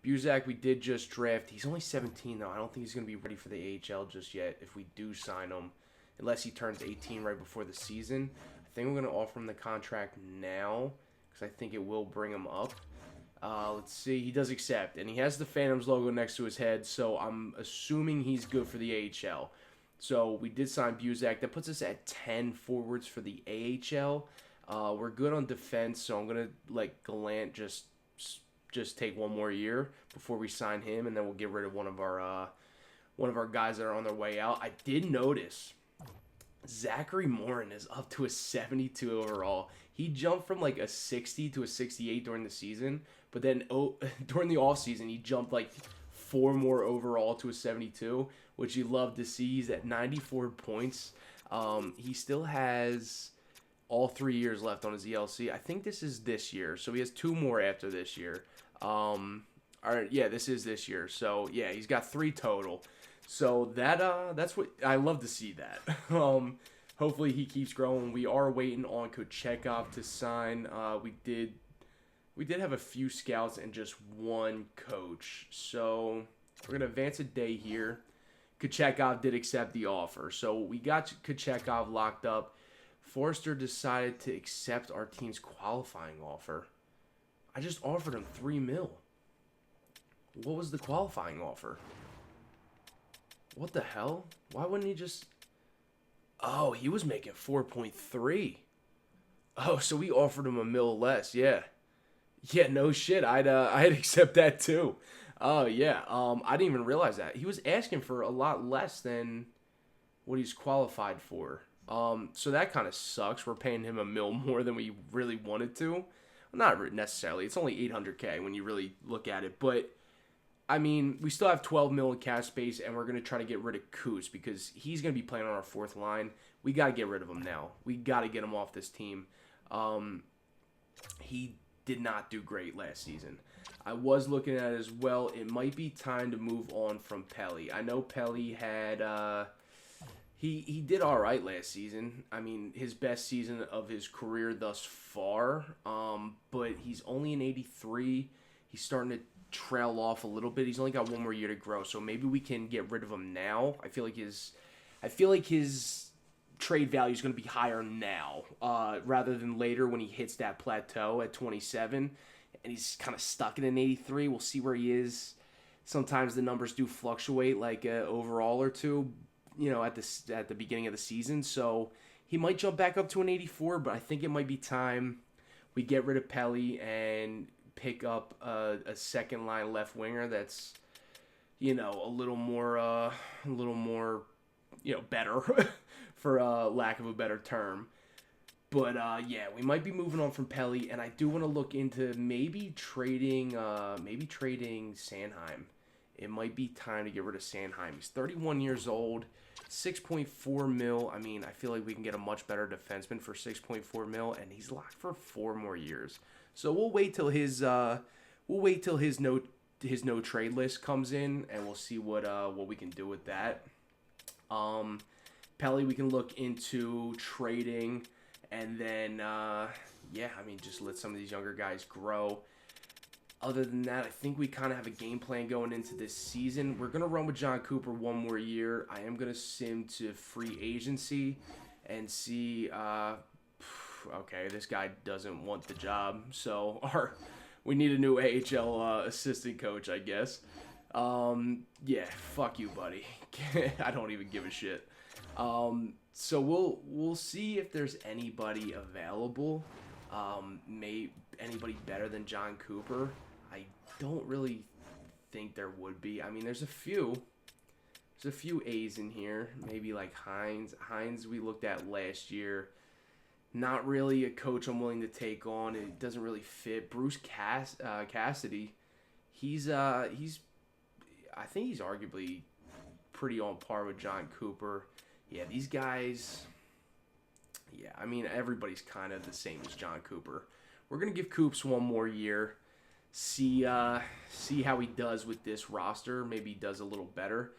Buzek, we did just draft. He's only 17, though. I don't think he's going to be ready for the AHL just yet if we do sign him, unless he turns 18 right before the season. I think I'm going to offer him the contract now because I think it will bring him up. Let's see. He does accept, and he has the Phantoms logo next to his head, so I'm assuming he's good for the AHL. So we did sign Buzak. That puts us at 10 forwards for the AHL. We're good on defense, so I'm gonna let Gallant just take one more year before we sign him, and then we'll get rid of one of our guys that are on their way out. I did notice Zachary Morin is up to a 72 overall. He jumped from a 60 to a 68 during the season, but then during the offseason, he jumped 4 more overall to a 72, which you love to see. He's at 94 points. He still has all 3 years left on his ELC. I think this is this year, so he has 2 more after this year. This is this year. So, yeah, he's got 3 total. So that's what I love to see that. Hopefully he keeps growing. We are waiting on Kochekov to sign. We did have a few scouts and just one coach. So we're gonna advance a day here. Kochekov did accept the offer, so we got Kochekov locked up. Forrester decided to accept our team's qualifying offer. I just offered him $3 million. What was the qualifying offer? What the hell? Why wouldn't he just... Oh, he was making 4.3. Oh, so we offered him $1 million less. Yeah. Yeah, no shit. I'd accept that too. Oh, yeah. I didn't even realize that. He was asking for a lot less than what he's qualified for. So that kind of sucks. We're paying him $1 million more than we really wanted to. Well, not necessarily. It's only $800K when you really look at it. But, I mean, we still have $12 million cap space, and we're going to try to get rid of Coos because he's going to be playing on our fourth line. We got to get rid of him now. We got to get him off this team. He did not do great last season. I was looking at it as well. It might be time to move on from Pelly. I know Pelly had... He did all right last season. I mean, his best season of his career thus far. But he's only an 83. He's starting to trail off a little bit. He's only got one more year to grow, so maybe we can get rid of him now. I feel like his trade value is going to be higher now, rather than later when he hits that plateau at 27, and he's kind of stuck in an 83. We'll see where he is. Sometimes the numbers do fluctuate, like overall or two. At the beginning of the season, so he might jump back up to an 84, but I think it might be time we get rid of Pelly and pick up a second line left winger that's a little more better for lack of a better term. But yeah, we might be moving on from Pelly, and I do want to look into maybe trading Sanheim. It might be time to get rid of Sanheim. He's 31 years old, 6.4 mil. I mean, I feel like we can get a much better defenseman for 6.4 mil, and he's locked for 4 more years. So we'll wait till his no trade list comes in, and we'll see what we can do with that. Pelly, we can look into trading, and then just let some of these younger guys grow. Other than that, I think we kind of have a game plan going into this season. We're going to run with John Cooper one more year. I am going to sim to free agency and see, okay, this guy doesn't want the job. So we need a new AHL assistant coach, I guess. Yeah, fuck you, buddy. I don't even give a shit. So we'll see if there's anybody available. Anybody better than John Cooper. I don't really think there would be. I mean, there's a few A's in here. Maybe like Hines. Hines we looked at last year. Not really a coach I'm willing to take on. It doesn't really fit. Bruce Cassidy. I think he's arguably pretty on par with John Cooper. Yeah, these guys. Yeah, I mean, everybody's kind of the same as John Cooper. We're going to give Coops one more year, see how he does with this roster. Maybe he does a little better.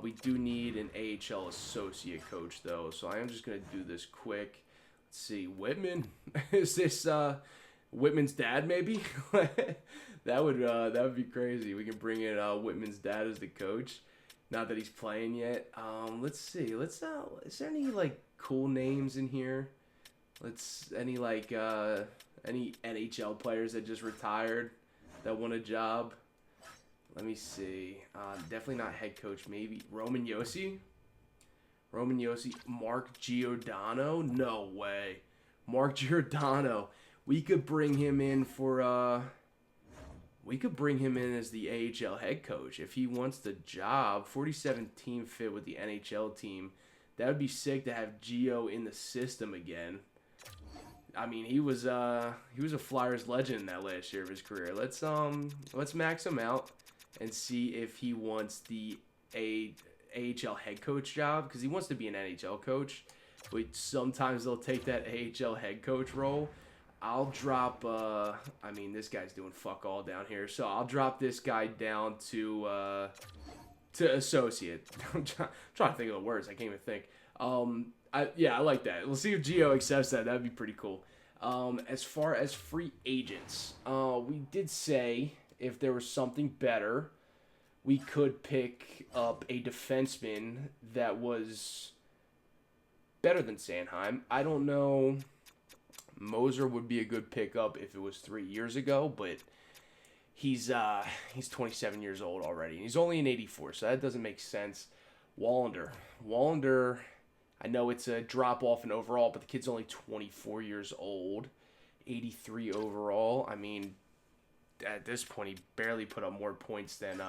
We do need an AHL associate coach, though, so I am just going to do this quick. Let's see, Whitman. Is this Whitman's dad, maybe? that would be crazy. We can bring in Whitman's dad as the coach. Not that he's playing yet. Let's see. Is there any cool names in here? Any NHL players that just retired that won a job? Let me see. Definitely not head coach. Maybe Roman Josi. Mark Giordano. No way. Mark Giordano. We could bring him in for. We could bring him in as the AHL head coach if he wants the job. 47 team fit with the NHL team. That would be sick to have Gio in the system again. I mean, he was a Flyers legend in that last year of his career. Let's max him out and see if he wants the AHL head coach job, because he wants to be an NHL coach, but sometimes they'll take that AHL head coach role. I'll drop. I mean, this guy's doing fuck all down here, so I'll drop this guy down to To associate. I'm trying to think of the words. I can't even think. I like that. We'll see if Gio accepts that. That'd be pretty cool. As far as free agents, we did say if there was something better, we could pick up a defenseman that was better than Sanheim. I don't know. Moser would be a good pickup if it was 3 years ago, but he's 27 years old already. He's only an 84, so that doesn't make sense. Wallander, I know it's a drop off in overall, but the kid's only 24 years old. 83 overall. I mean, at this point, he barely put up more points than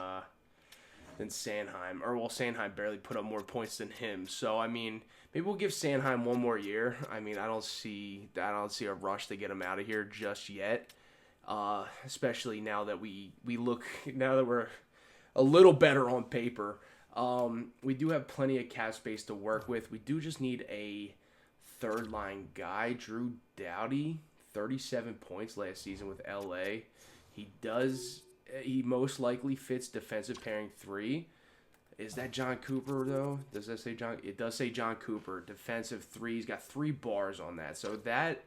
Sanheim. Or, well, Sanheim barely put up more points than him. So, I mean, maybe we'll give Sanheim one more year. I mean, I don't see a rush to get him out of here just yet. Especially now that now that we're a little better on paper. We do have plenty of cap space to work with. We do just need a third line guy. Drew Doughty, 37 points last season with LA. He most likely fits defensive pairing 3. Is that John Cooper, though? Does that say John? It does say John Cooper, defensive 3. He's got 3 bars on that. So that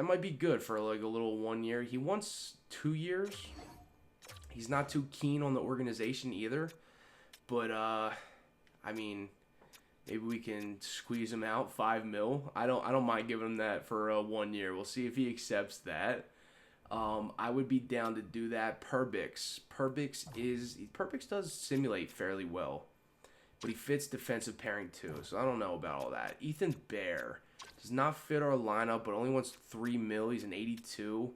might be good for like a little 1 year. He wants 2 years. He's not too keen on the organization either. But, I mean, maybe we can squeeze him out, $5 million. I don't mind giving him that for 1 year. We'll see if he accepts that. I would be down to do that. Perbix does simulate fairly well, but he fits defensive pairing too. So I don't know about all that. Ethan Bear does not fit our lineup, but only wants $3 million. He's an 82.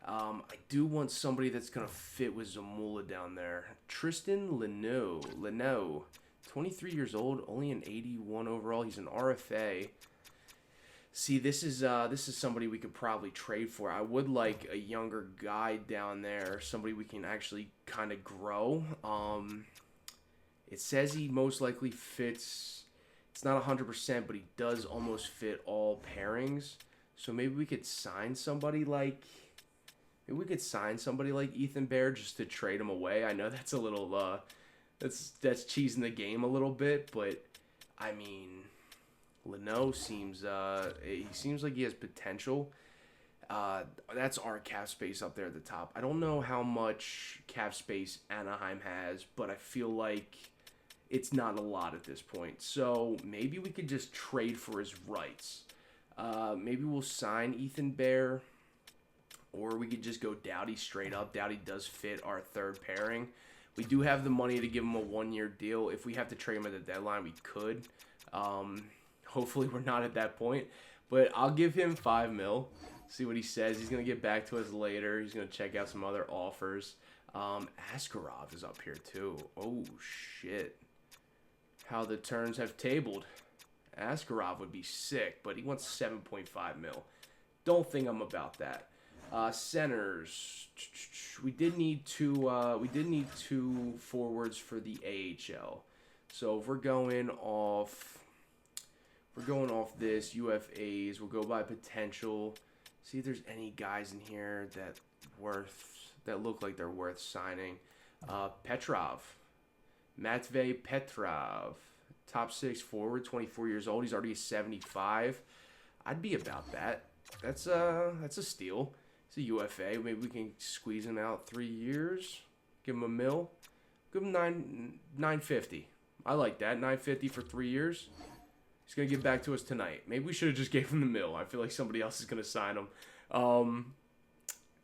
I do want somebody that's gonna fit with Zamula down there. Tristan Leno, 23 years old, only an 81 overall. He's an RFA. See, this is somebody we could probably trade for. I would like a younger guy down there, somebody we can actually kind of grow. It says he most likely fits. It's not 100%, but he does almost fit all pairings. So maybe we could sign somebody like Ethan Bear just to trade him away. I know that's a little that's cheesing the game a little bit, but I mean, Leno seems like he has potential. That's our cap space up there at the top. I don't know how much cap space Anaheim has, but I feel like it's not a lot at this point. So maybe we could just trade for his rights. Maybe we'll sign Ethan Bear, or we could just go Doughty straight up. Doughty does fit our third pairing. We do have the money to give him a 1-year deal. If we have to trade him at the deadline, we could. Hopefully we're not at that point. But I'll give him $5 million. See what he says. He's going to get back to us later. He's going to check out some other offers. Askarov is up here too. Oh, shit. How the turns have tabled. Askarov would be sick, but he wants $7.5 million. Don't think I'm about that. Centers. We did need two forwards for the AHL. So if we're going off this UFAs, we'll go by potential. See if there's any guys in here that look like they're worth signing. Petrov, Matvey Petrov, top 6 forward, 24 years old. He's already 75. I'd be about that. That's a steal. It's a UFA. Maybe we can squeeze him out 3 years. Give him $1 million. Give him $950. I like that. $950 for 3 years. He's gonna get back to us tonight. Maybe we should have just gave him the $1 million. I feel like somebody else is gonna sign him.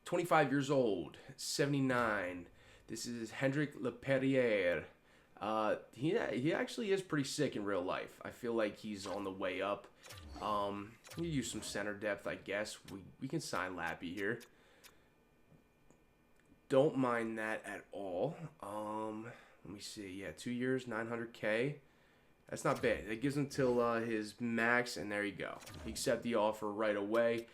25 years old, 79. This is Hendrik Leperrier. He actually is pretty sick in real life. I feel like he's on the way up. We use some center depth, I guess. We can sign Lappy here. Don't mind that at all. Let me see. Yeah, 2 years, $900K. That's not bad. That gives him till his max, and there you go. He accepted the offer right away.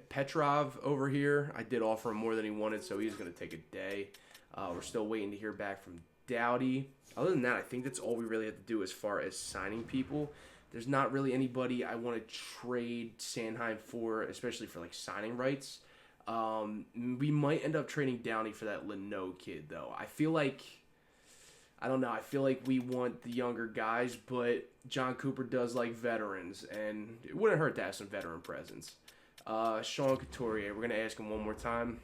Petrov over here, I did offer him more than he wanted, so he's going to take a day. We're still waiting to hear back from Doughty. Other than that, I think that's all we really have to do as far as signing people. There's not really anybody I want to trade Sanheim for, especially for like signing rights. We might end up trading Downey for that Leno kid, though. I feel like I don't know. I feel like we want the younger guys, but John Cooper does like veterans, and it wouldn't hurt to have some veteran presence. Sean Couturier, we're going to ask him one more time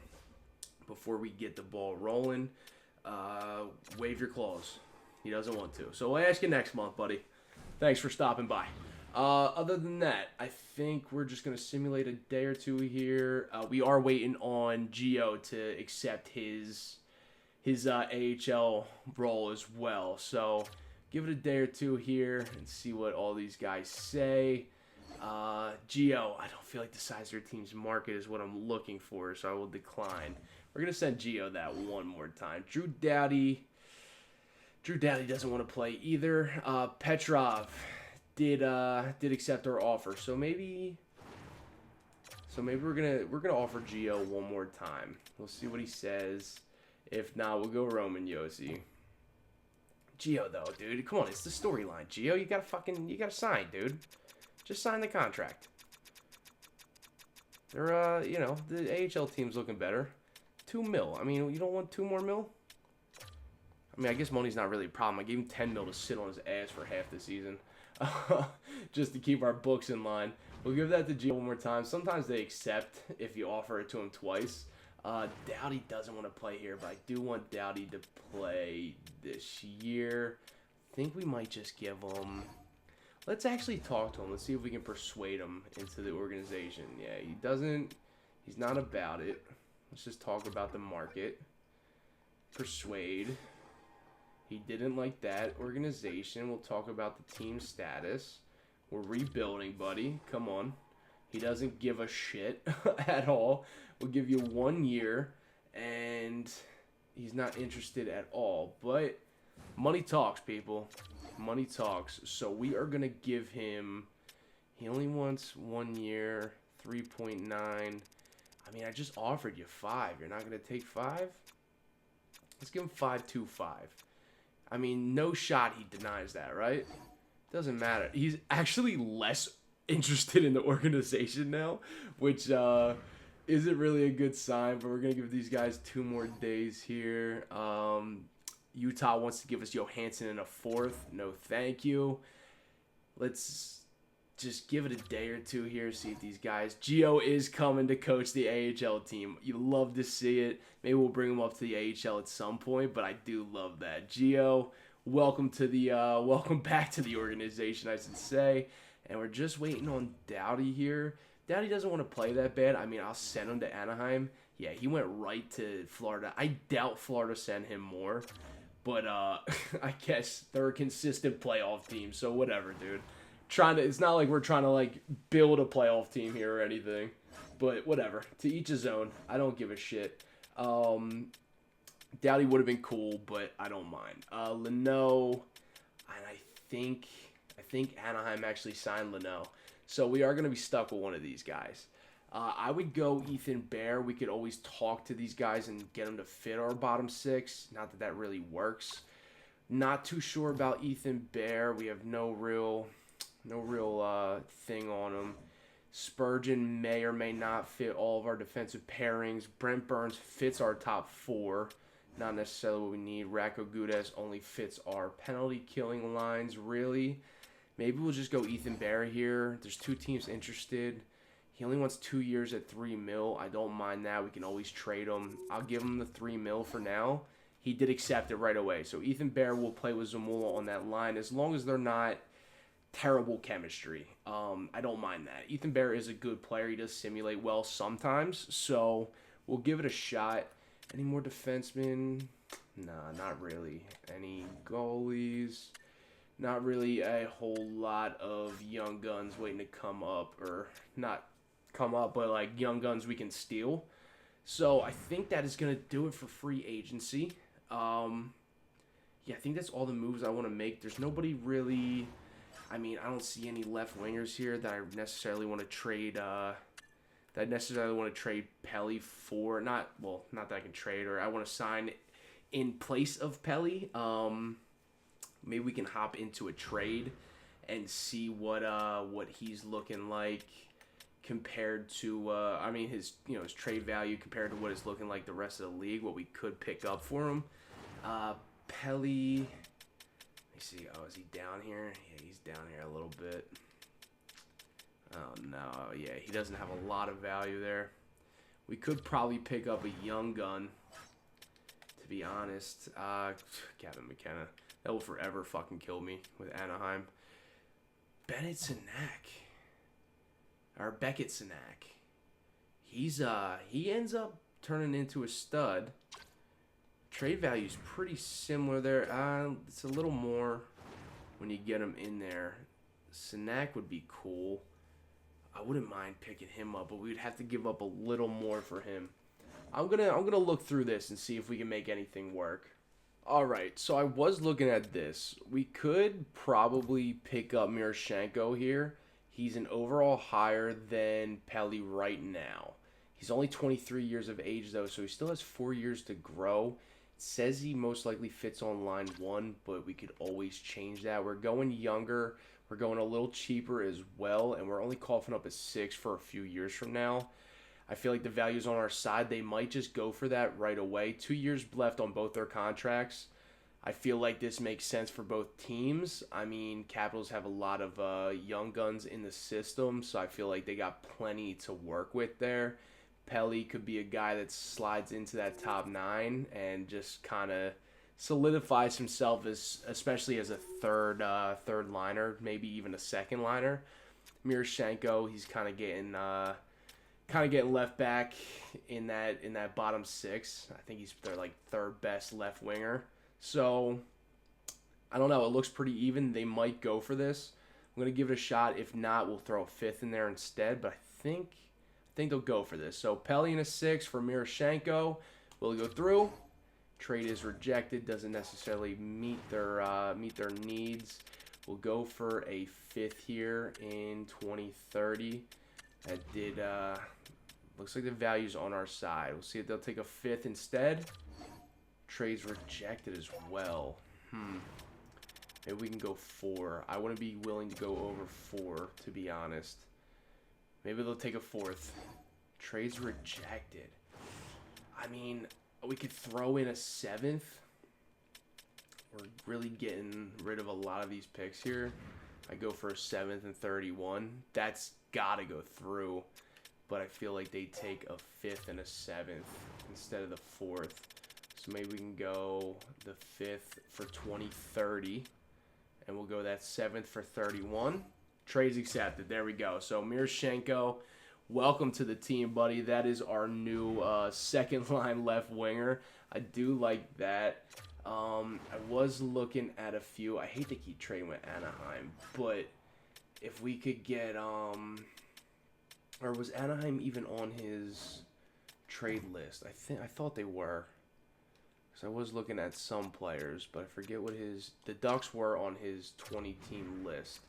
before we get the ball rolling. Waive your clause. He doesn't want to. So we'll ask you next month, buddy. Thanks for stopping by. Other than that, I think we're just going to simulate a day or two here. We are waiting on Gio to accept his AHL role as well. So give it a day or two here and see what all these guys say. Gio, I don't feel like the size of your team's market is what I'm looking for, so I will decline. We're going to send Gio that one more time. Drew Doughty doesn't want to play either. Petrov did accept our offer, so maybe we're gonna offer Gio one more time. We'll see what he says. If not, we'll go Roman Josi. Gio though, dude, come on, it's the storyline. Gio, you gotta sign, dude. Just sign the contract. They're the AHL team's looking better. $2 million. I mean, you don't want $2 more mil? I mean, I guess money's not really a problem. I gave him $10 million to sit on his ass for half the season, just to keep our books in line. We'll give that to Gio one more time. Sometimes they accept if you offer it to him twice. Doughty doesn't want to play here, but I do want Doughty to play this year. I think we might just give him... Let's actually talk to him. Let's see if we can persuade him into the organization. Yeah, he doesn't... He's not about it. Let's just talk about the market. Persuade. He didn't like that organization. We'll talk about the team status. We're rebuilding, buddy. Come on. He doesn't give a shit at all. We'll give you 1 year, and he's not interested at all. But money talks, people. Money talks. So we are going to give him... He only wants 1 year, 3.9. I mean, I just offered you 5. You're not going to take 5? Let's give him 5.25. I mean, no shot he denies that, right? Doesn't matter. He's actually less interested in the organization now, which isn't really a good sign, but we're going to give these guys 2 more days here. Utah wants to give us Johansson in a 4th. No, thank you. Let's just give it a day or two here, see if these guys... Gio is coming to coach the AHL team. You love to see it. Maybe we'll bring him up to the AHL at some point, but I do love that. Gio, welcome back to the organization, I should say. And we're just waiting on Doughty here. Doughty doesn't want to play that bad. I mean, I'll send him to Anaheim. Yeah, he went right to Florida. I doubt Florida sent him more, but I guess they're a consistent playoff team, so whatever, dude. It's not like we're trying to like build a playoff team here or anything, but whatever. To each his own. I don't give a shit. Doughty would have been cool, but I don't mind. Leno, and I think Anaheim actually signed Leno, so we are going to be stuck with one of these guys. I would go Ethan Bear. We could always talk to these guys and get them to fit our bottom 6. Not that that really works. Not too sure about Ethan Bear. We have no real thing on him. Spurgeon may or may not fit all of our defensive pairings. Brent Burns fits our top 4. Not necessarily what we need. Racco Gudas only fits our penalty killing lines, really. Maybe we'll just go Ethan Bear here. There's 2 teams interested. He only wants 2 years at $3 million. I don't mind that. We can always trade him. I'll give him the $3 million for now. He did accept it right away. So Ethan Bear will play with Zamula on that line as long as they're not terrible chemistry. I don't mind that. Ethan Bear is a good player. He does simulate well sometimes. So we'll give it a shot. Any more defensemen? Nah, not really. Any goalies? Not really a whole lot of young guns waiting to come up. Or not come up, but like young guns we can steal. So I think that is going to do it for free agency. Yeah, I think that's all the moves I want to make. There's nobody really... I mean, I don't see any left wingers here that I necessarily want to trade. Pelly for. Not that I can trade, or I want to sign in place of Pelly. Maybe we can hop into a trade and see what he's looking like compared to. I mean, his trade value compared to what it's looking like the rest of the league. What we could pick up for him. Pelly. me see. Oh, is he down here? Yeah, he's down here a little bit. Oh, no. Yeah, he doesn't have a lot of value there. We could probably pick up a young gun, to be honest. Kevin McKenna. That will forever fucking kill me with Anaheim. Bennett Sinak. Or Beckett Sinak. He ends up turning into a stud. Trade value is pretty similar there. It's a little more when you get him in there. Sinak would be cool. I wouldn't mind picking him up, but we would have to give up a little more for him. I'm gonna look through this and see if we can make anything work. All right, so I was looking at this. We could probably pick up Miroshchenko here. He's an overall higher than Pelly right now. He's only 23 years of age, though, so he still has 4 years to grow. It says he most likely fits on line 1, but we could always change that. We're going younger. We're going a little cheaper as well, and we're only coughing up a 6 for a few years from now. I feel like the value's on our side. They might just go for that right away. 2 years left on both their contracts. I feel like this makes sense for both teams. I mean, Capitals have a lot of young guns in the system, so I feel like they got plenty to work with there. Pelly could be a guy that slides into that top 9 and just kind of solidifies himself especially as a third liner, maybe even a second liner. Miroshchenko, he's kind of getting left back in that bottom 6. I think he's their third best left winger. So I don't know. It looks pretty even. They might go for this. I'm gonna give it a shot. If not, we'll throw a 5th in there instead. But I think they'll go for this. So Pelly and a 6 for Miroshchenko. Will it go through? Trade is rejected. Doesn't necessarily meet their needs. We'll go for a 5th here in 2030. That did looks like the value's on our side. We'll see if they'll take a 5th instead. Trade's rejected as well. Maybe we can go 4. I wouldn't be willing to go over 4, to be honest. Maybe they'll take a 4th. Trade's rejected. I mean, we could throw in a 7th. We're really getting rid of a lot of these picks here. I go for a 7th and 31. That's got to go through. But I feel like they take a 5th and a 7th instead of the 4th. So maybe we can go the 5th for 2030. And we'll go that 7th for 31. Trade's accepted. There we go. So Miroshchenko, welcome to the team, buddy. That is our new second line left winger. I do like that. I was looking at a few. I hate to keep trading with Anaheim, but if we could get or was Anaheim even on his trade list? I thought they were. So I was looking at some players, but I forget what the Ducks were on his 20-team list.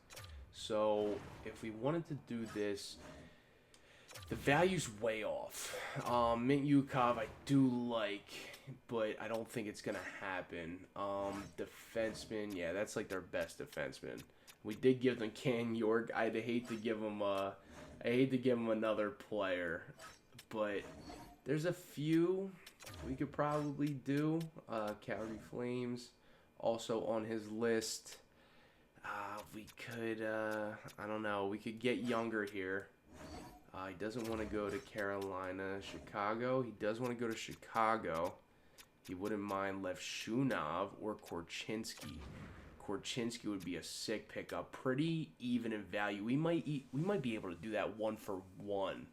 So if we wanted to do this, the value's way off. Mintyukov I do like, but I don't think it's going to happen. Defenseman, yeah, that's like their best defenseman. We did give them Ken York. I'd hate to give them another player, but there's a few we could probably do. Calgary Flames also on his list. We could, I don't know, we could get younger here. He doesn't want to go to Carolina. Chicago, he does want to go to Chicago. He wouldn't mind Levshunov or Korchinski. Korchinski would be a sick pickup. Pretty even in value. We might be able to do that 1-for-1.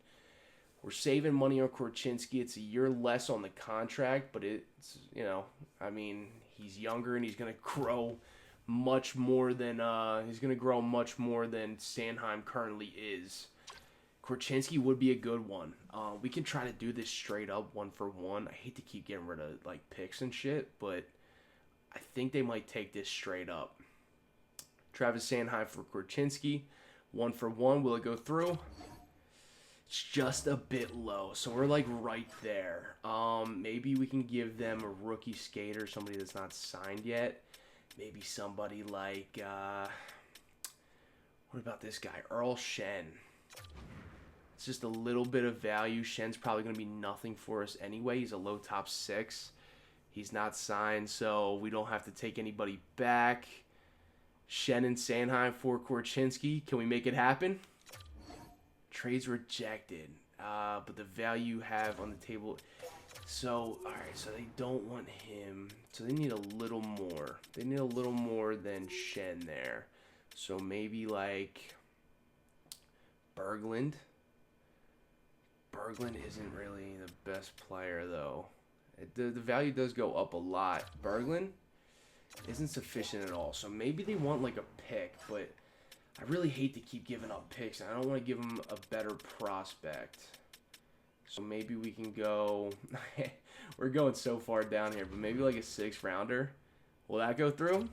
We're saving money on Korchinski. It's a year less on the contract, but it's, I mean, he's younger and he's going to grow much more than Sanheim currently is. Korchinski would be a good one. We can try to do this straight up 1-for-1. I hate to keep getting rid of picks and shit, but I think they might take this straight up. Travis Sanheim for Korchinski, 1-for-1. Will it go through? It's just a bit low, so we're right there. Maybe we can give them a rookie skater, somebody that's not signed yet. Maybe somebody like what about this guy, Earl Shen? It's just a little bit of value. Shen's probably going to be nothing for us anyway. He's a low top 6. He's not signed, so we don't have to take anybody back. Shen and Sanheim for Korchinski. Can we make it happen? Trades rejected. But the value you have on the table. So, alright, so they don't want him. So they need a little more. They need a little more than Shen there. So maybe like Berglund. Berglund isn't really the best player though. The value does go up a lot. Berglund isn't sufficient at all. So maybe they want like a pick, but I really hate to keep giving up picks. I don't want to give them a better prospect. So maybe we can go... We're going so far down here, but maybe like a 6th rounder. Will that go through?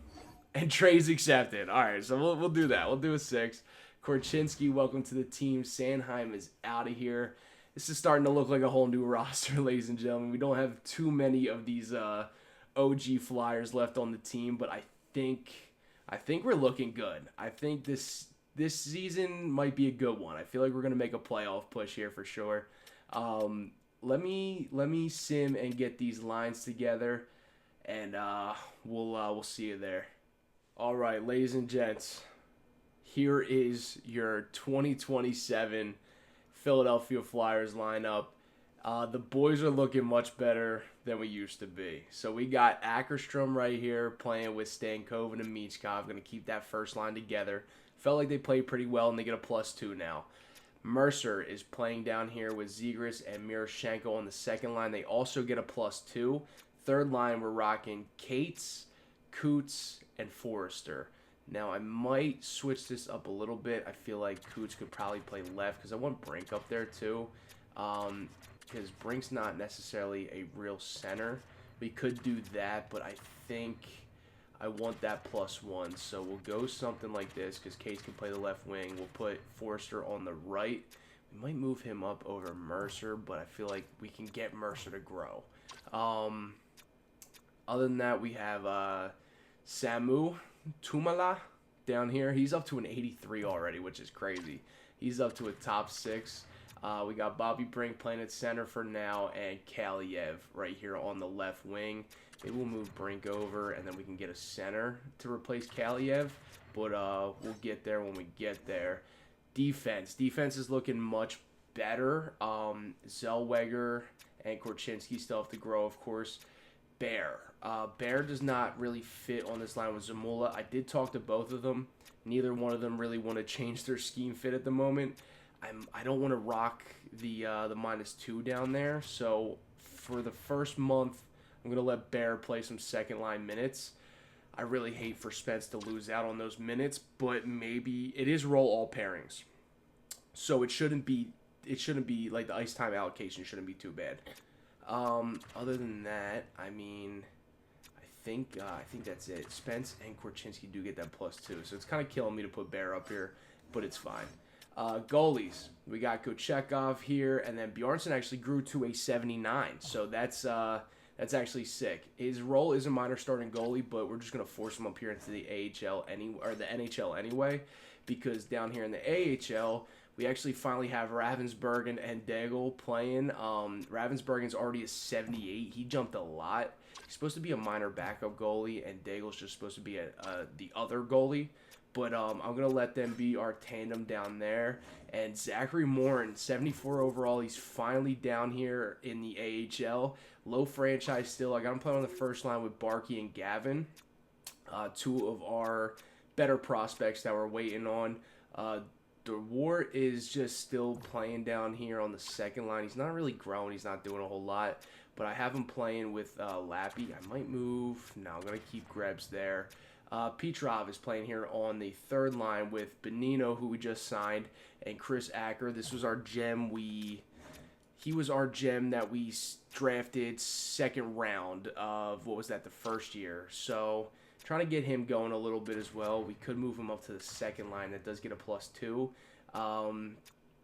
And trades accepted. All right, so we'll do that. We'll do a 6. Korchinski, welcome to the team. Sanheim is out of here. This is starting to look like a whole new roster, ladies and gentlemen. We don't have too many of these OG Flyers left on the team, but I think we're looking good. I think this season might be a good one. I feel like we're gonna make a playoff push here for sure. Let me sim and get these lines together, and we'll see you there. All right, ladies and gents, here is your 2027 Philadelphia Flyers lineup. The boys are looking much better than we used to be. So we got Ackerstrom right here playing with Stankoven and Michkov. Going to keep that first line together. Felt like they played pretty well, and they get a +2 now. Mercer is playing down here with Zegras and Miroshchenko on the second line. They also get a +2. Third line, we're rocking Cates, Coots, and Forrester. Now, I might switch this up a little bit. I feel like Coots could probably play left because I want Brink up there too. Because Brink's not necessarily a real center. We could do that, but I think I want that +1. So we'll go something like this because Case can play the left wing. We'll put Forrester on the right. We might move him up over Mercer, but I feel like we can get Mercer to grow. Other than that, we have Samu Tumala down here. He's up to an 83 already, which is crazy. He's up to a top 6. We got Bobby Brink playing at center for now, and Kaliev right here on the left wing. Maybe we'll move Brink over, and then we can get a center to replace Kaliev. But we'll get there when we get there. Defense is looking much better. Zellweger and Korchinski still have to grow, of course. Bear does not really fit on this line with Zamula. I did talk to both of them. Neither one of them really want to change their scheme fit at the moment. I don't want to rock the -2 down there. So for the first month, I'm going to let Bear play some second line minutes. I really hate for Spence to lose out on those minutes, but maybe it is roll all pairings. So it shouldn't be like the ice time allocation shouldn't be too bad. Other than that, I mean, I think that's it. Spence and Korchinski do get that +2, so it's kind of killing me to put Bear up here, but it's fine. Goalies, we got Kochetkov here, and then Bjornsson actually grew to a 79, so that's actually sick. His role is a minor starting goalie, but we're just gonna force him up here into the AHL the NHL anyway, because down here in the AHL, we actually finally have Ravensburgen and Daigle playing. Ravensburgen's already a 78. He jumped a lot. He's supposed to be a minor backup goalie, and Daigle's just supposed to be the other goalie. But I'm going to let them be our tandem down there. And Zachary Morin, 74 overall. He's finally down here in the AHL. Low franchise still. I got him playing on the first line with Barkey and Gavin. 2 of our better prospects that we're waiting on. DeWart is just still playing down here on the second line. He's not really growing. He's not doing a whole lot. But I have him playing with Lappy. I might move. No, I'm going to keep Grebs there. Petrov is playing here on the third line with Benino, who we just signed, and Chris Acker. This was our gem. He was our gem that we drafted second round of, what was that, the first year. So trying to get him going a little bit as well. We could move him up to the second line. That does get a +2.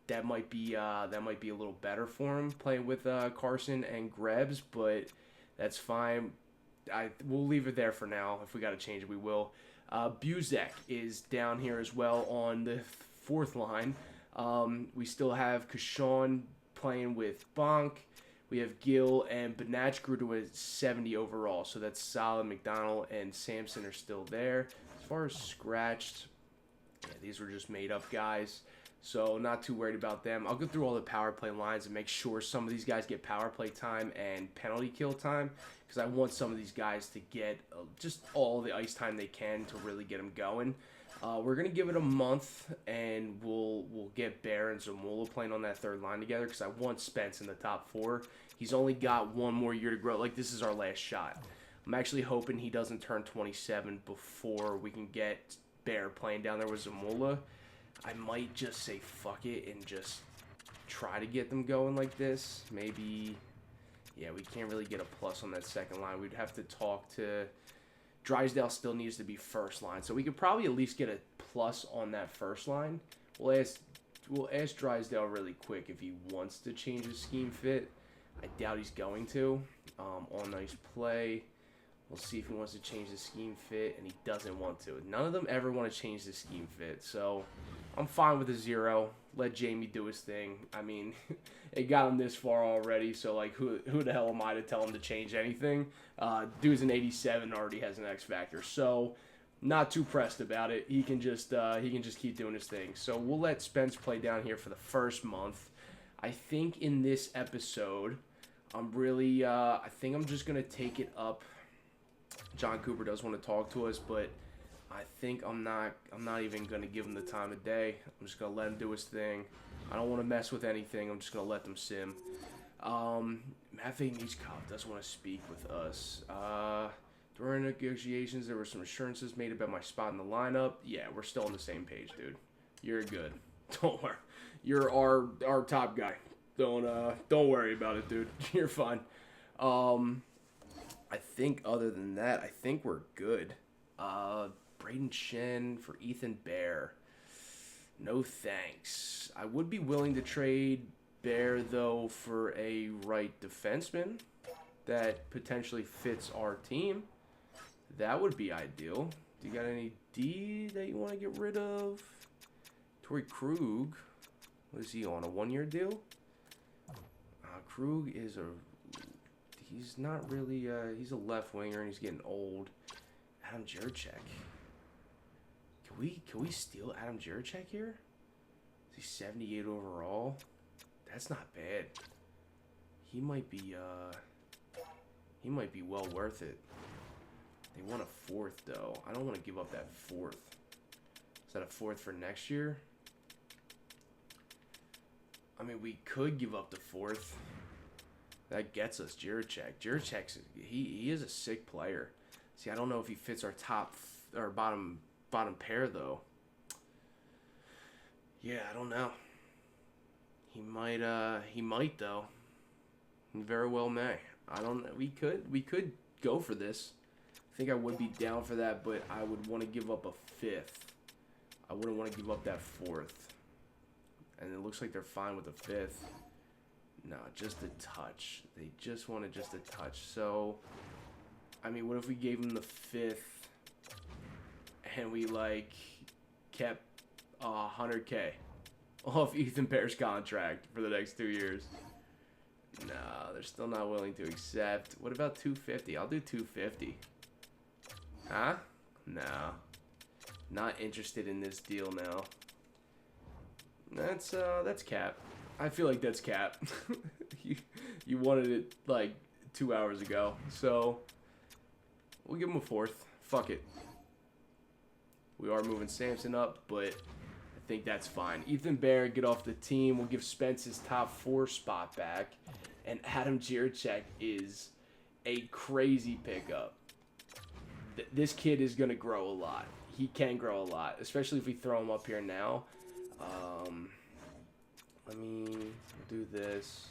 That might be a little better for him playing with Carson and Grebs, but that's fine. We'll leave it there for now. If we got to change it, we will. Buzek is down here as well on the fourth line. We still have Kashon playing with Bonk. We have Gill, and Benach grew to a 70 overall, so that's solid. McDonald and Sampson are still there. far as scratched, yeah, these were just made up guys. So not too worried about them. I'll go through all the power play lines and make sure some of these guys get power play time and penalty kill time, because I want some of these guys to get just all the ice time they can to really get them going. We're going to give it a month, and we'll get Bear and Zamula playing on that third line together, because I want Spence in the top 4. He's only got 1 more year to grow. Like, this is our last shot. I'm actually hoping he doesn't turn 27 before we can get Bear playing down there with Zamula. I might just say fuck it and just try to get them going like this. Maybe, yeah, we can't really get a plus on that second line. We'd have to talk to... Drysdale still needs to be first line, so we could probably at least get a plus on that first line. We'll ask Drysdale really quick if he wants to change his scheme fit. I doubt he's going to. On nice play. We'll see if he wants to change the scheme fit, and he doesn't want to. None of them ever want to change the scheme fit, so I'm fine with a 0. Let Jamie do his thing. I mean, it got him this far already, so, like, who the hell am I to tell him to change anything? Dude's an 87, already has an X factor, so not too pressed about it. He can just keep doing his thing. So we'll let Spence play down here for the first month. I think in this episode, I think I'm just gonna take it up. John Cooper does want to talk to us, but I think I'm not even going to give him the time of day. I'm just going to let him do his thing. I don't want to mess with anything. I'm just going to let them sim. Matvey Nichkov does want to speak with us. During negotiations, there were some assurances made about my spot in the lineup. Yeah, we're still on the same page, dude. You're good. Don't worry. You're our top guy. Don't worry about it, dude. You're fine. I think other than that, I think we're good. Braden Shen for Ethan Bear. No thanks. I would be willing to trade Bear, though, for a right defenseman that potentially fits our team. That would be ideal. Do you got any D that you want to get rid of? Torrey Krug. What is he on, a 1-year deal? Krug is he's not really, he's a left winger and he's getting old. Adam Jiricek. Can we steal Adam Jiricek here? Is he 78 overall? That's not bad. He might be well worth it. They want a 4th though. I don't want to give up that 4th. Is that a 4th for next year? I mean, we could give up the 4th. That gets us Jiricek. Jiricek's he is a sick player. See, I don't know if he fits our top or bottom pair though. Yeah, I don't know. He might though. He very well may. I don't know. We could go for this. I think I would be down for that, but I would want to give up a 5th. I wouldn't want to give up that 4th. And it looks like they're fine with the 5th. No, just a touch. They just wanted just a touch. So, I mean, what if we gave them the 5th and we, like, kept $100K off Ethan Bear's contract for the next 2 years? No, they're still not willing to accept. What about $250? I'll do $250. Huh? No. Not interested in this deal now. That's cap. I feel like that's cap. you wanted it like 2 hours ago, so we'll give him a 4th. Fuck it. We are moving Samson up, but I think that's fine. Ethan Bear, get off the team. We'll give Spence his top 4 spot back, and Adam Jiricek is a crazy pickup. This kid is gonna grow a lot. He can grow a lot, especially if we throw him up here now. Let me do this.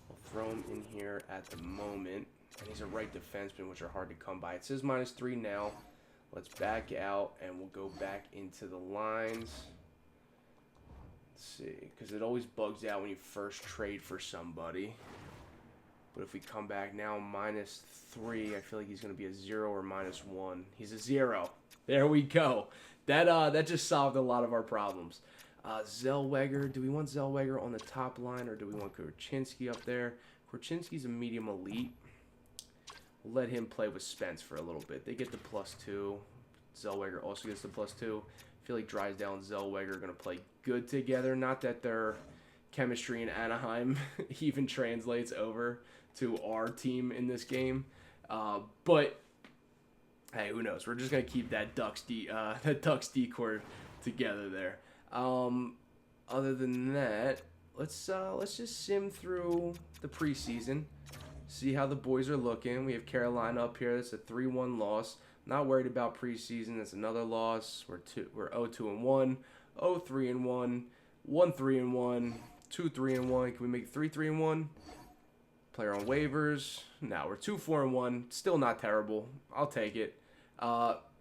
We'll throw him in here at the moment. And he's a right defenseman, which are hard to come by. It says -3 now. Let's back out, and we'll go back into the lines. Let's see, because it always bugs out when you first trade for somebody. But if we come back now, -3, I feel like he's going to be a 0 or -1. He's a 0. There we go. That just solved a lot of our problems. Zellweger. Do we want Zellweger on the top line, or do we want Korchinski up there? Korchinski's a medium elite. We'll let him play with Spence for a little bit. They get the +2. Zellweger also gets the +2. I feel like Drysdale and Zellweger are going to play good together. Not that their chemistry in Anaheim even translates over to our team in this game. But hey, who knows? We're just going to keep that Ducks decor together there. Other than that, let's just sim through the preseason, see how the boys are looking. We have Carolina up here. That's a 3-1 loss. Not worried about preseason. That's another loss. We're 0-2-1, 0-3-1, 1-3-1, 2-3-1. Can we make 3-3-1? Player on waivers. No, we're 2-4-1. Still not terrible. I'll take it.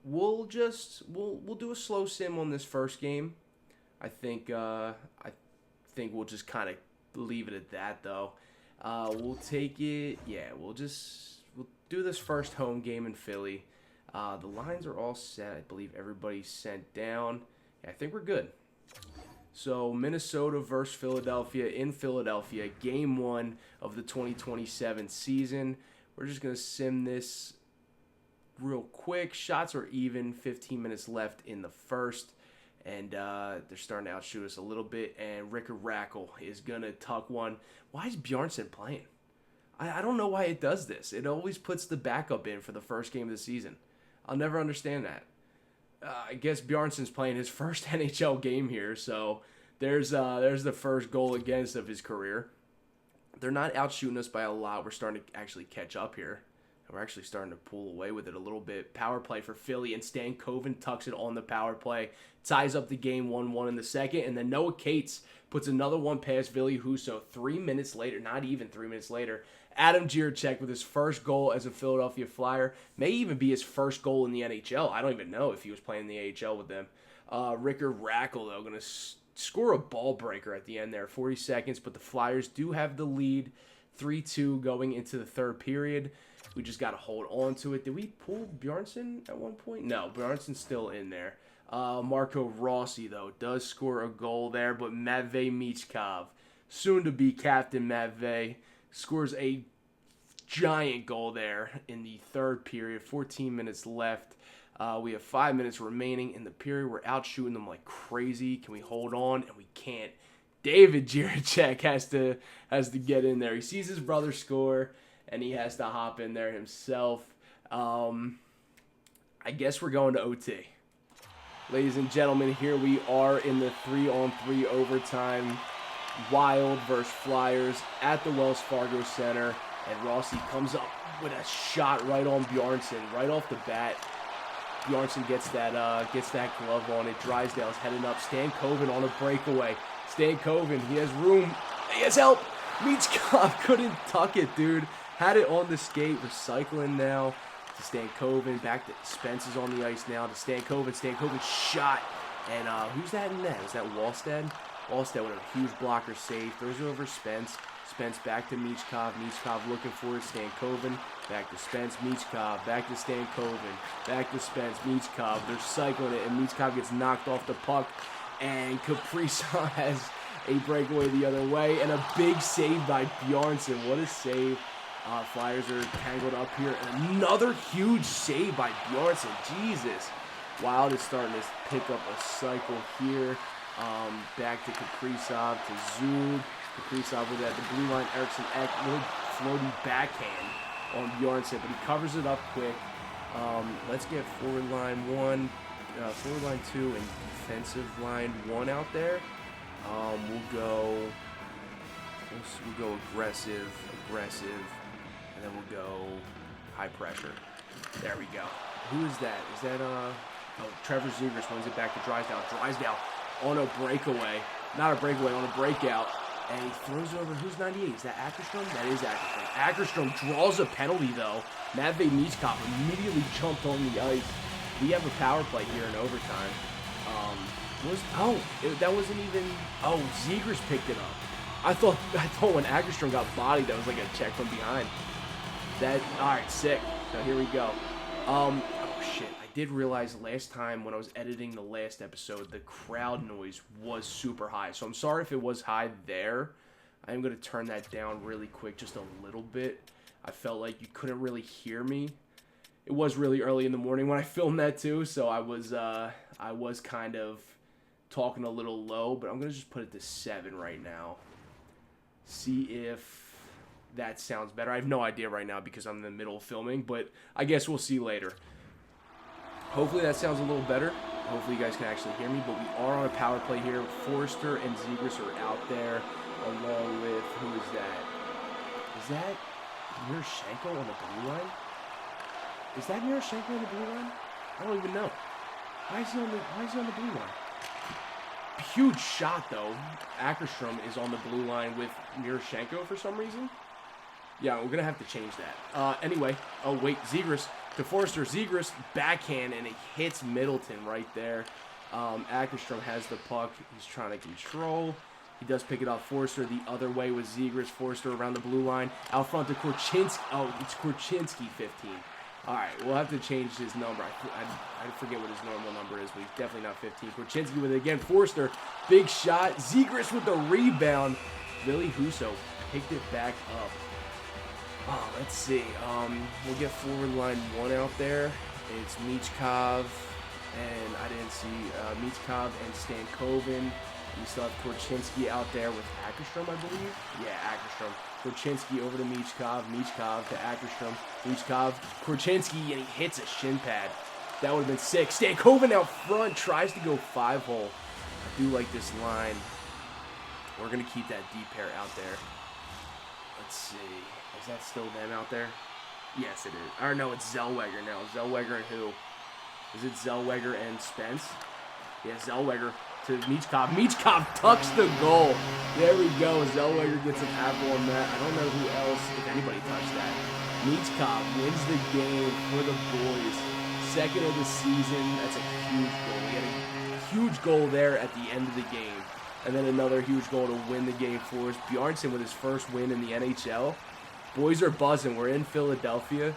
We'll do a slow sim on this first game. I think we'll just kind of leave it at that though. We'll take it. Yeah, we'll do this first home game in Philly. The lines are all set. I believe everybody's sent down. Yeah, I think we're good. So Minnesota versus Philadelphia in Philadelphia, game 1 of the 2027 season. We're just gonna sim this real quick. Shots are even. 15 minutes left in the first. And they're starting to outshoot us a little bit. And Ricker Rackle is going to tuck one. Why is Bjarnson playing? I don't know why it does this. It always puts the backup in for the first game of the season. I'll never understand that. I guess Bjarnson's playing his first NHL game here. So there's the first goal against of his career. They're not outshooting us by a lot. We're starting to actually catch up here. We're actually starting to pull away with it a little bit. Power play for Philly, and Stankoven tucks it on the power play. Ties up the game 1-1 in the second, and then Noah Cates puts another one past Ville Husso 3 minutes later, not even 3 minutes later. Adam Jiricek with his first goal as a Philadelphia Flyer. May even be his first goal in the NHL. I don't even know if he was playing in the AHL with them. Ricker Rackle, though, going to score a ball breaker at the end there. 40 seconds, but the Flyers do have the lead. 3-2 going into the third period. We just got to hold on to it. Did we pull Bjarnson at one point? No, Bjarnson's still in there. Marco Rossi, though, does score a goal there, but Matvei Michkov, soon-to-be captain Matvei, scores a giant goal there in the third period. 14 minutes left. We have 5 minutes remaining in the period. We're out shooting them like crazy. Can we hold on? And we can't. David Jiricek has to get in there. He sees his brother score, and he has to hop in there himself. I guess we're going to OT. Ladies and gentlemen, here we are in the 3-on-3 overtime. Wild versus Flyers at the Wells Fargo Center. And Rossi comes up with a shot right on Bjarnson, right off the bat. Bjarnson gets that glove on it. Drysdale's heading up. Stankoven on a breakaway. Stankoven, he has room. He has help. Michkov couldn't tuck it, dude. Had it on the skate. Recycling now to Stankoven. Back to Spence is on the ice now to Stankoven. Stankoven shot. And who's that in net? Is that Wallstead? Wallstead with a huge blocker save. Throws it over Spence. Spence back to Michkov. Michkov looking for it. Stankoven. Back to Spence. Michkov. Back to Stankoven. Back to Spence. Michkov. They're cycling it, and Michkov gets knocked off the puck. And Kaprizov has a breakaway the other way. And a big save by Bjarnson. What a save. Flyers are tangled up here. And another huge save by Bjarnson. Jesus. Wild is starting to pick up a cycle here. Back to Kaprizov, to Zub. Kaprizov with that, the blue line, Eriksson Ek, little floaty backhand on Bjarnson, but he covers it up quick. Let's get forward line 1, forward line 2, and defensive line 1 out there. We'll go aggressive, and then we'll go high pressure. There we go. Who is that? Is that Trevor Zegras wins it back to Drysdale. Drysdale on a breakaway. Not a breakaway, on a breakout. And he throws it over. Who's 98? Is that Ackerstrom? That is Ackerstrom. Ackerstrom draws a penalty, though. Matvei Michkov immediately jumped on the ice. We have a power play here in overtime. That wasn't even... Oh, Zegras picked it up. I thought when Ackerstrom got bodied, that was like a check from behind. All right, sick. So here we go. Oh, shit. I did realize last time when I was editing the last episode, the crowd noise was super high. So I'm sorry if it was high there. I'm going to turn that down really quick, just a little bit. I felt like you couldn't really hear me it was really early in the morning when I filmed that too, so I was kind of talking a little low, but I'm gonna just put it to 7 right now. See if that sounds better. I have no idea right now because I'm in the middle of filming, but I guess we'll see later. Hopefully that sounds a little better. Hopefully you guys can actually hear me, but we are on a power play here. Forster and Zegras are out there, along with, who is that? Is that Miroshchenko on the blue line? Is that Miroshchenko on the blue line? I don't even know. Why is he on the blue line? Huge shot, though. Ackerstrom is on the blue line with Miroshchenko for some reason. Yeah, we're going to have to change that. Anyway, oh, wait, Zegras to Forster. Zegras, backhand, and it hits Middleton right there. Ackerstrom has the puck. He's trying to control. He does pick it off Forster the other way with Zegras. Forster around the blue line. Out front to Korchinski. Oh, it's Korchinski 15. All right, we'll have to change his number. I forget what his normal number is, but he's definitely not 15. Korchinski with it again. Forster, big shot. Zegras with the rebound. Billy Husso picked it back up. Oh, let's see. We'll get forward line 1 out there. It's Michkov, and I didn't see Michkov and Stankoven. We still have Korchinski out there with Ackerstrom, I believe. Yeah, Ackerstrom. Korchinski over to Michkov. Michkov to Ackerstrom. Michkov, Korchinski, and he hits a shin pad. That would have been sick. Stankoven out front tries to go 5-hole. I do like this line. We're going to keep that deep pair out there. Let's see. Is that still them out there? Yes, it is. Or no, it's Zellweger now. Zellweger and who? Is it Zellweger and Spence? Yeah, Zellweger to Michkov. Michkov tucks the goal. There we go. Zellweger gets an apple on that. I don't know who else, if anybody touched that. Michkov wins the game for the boys. Second of the season. That's a huge goal. We had a huge goal there at the end of the game. And then another huge goal to win the game for us. Bjarnson with his first win in the NHL. Boys are buzzing. We're in Philadelphia.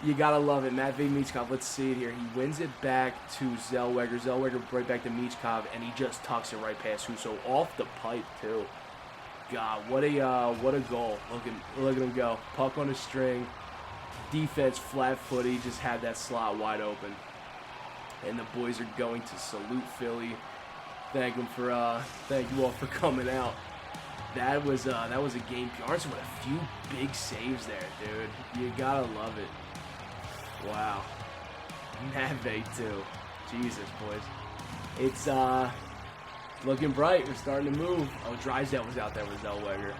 You gotta love it. Matvei Michkov, let's see it here. He wins it back to Zellweger. Zellweger right back to Michkov, and he just tucks it right past Husso off the pipe too. God, what a goal! Look at him go. Puck on a string. Defense flat foot. He just had that slot wide open, and the boys are going to salute Philly. Thank you all for coming out. That was a game. Bjarnson with a few big saves there, dude. You gotta love it. Wow. Matvei too. Jesus, boys. It's looking bright. We're starting to move. Oh, Drysdale was out there with Zellweger.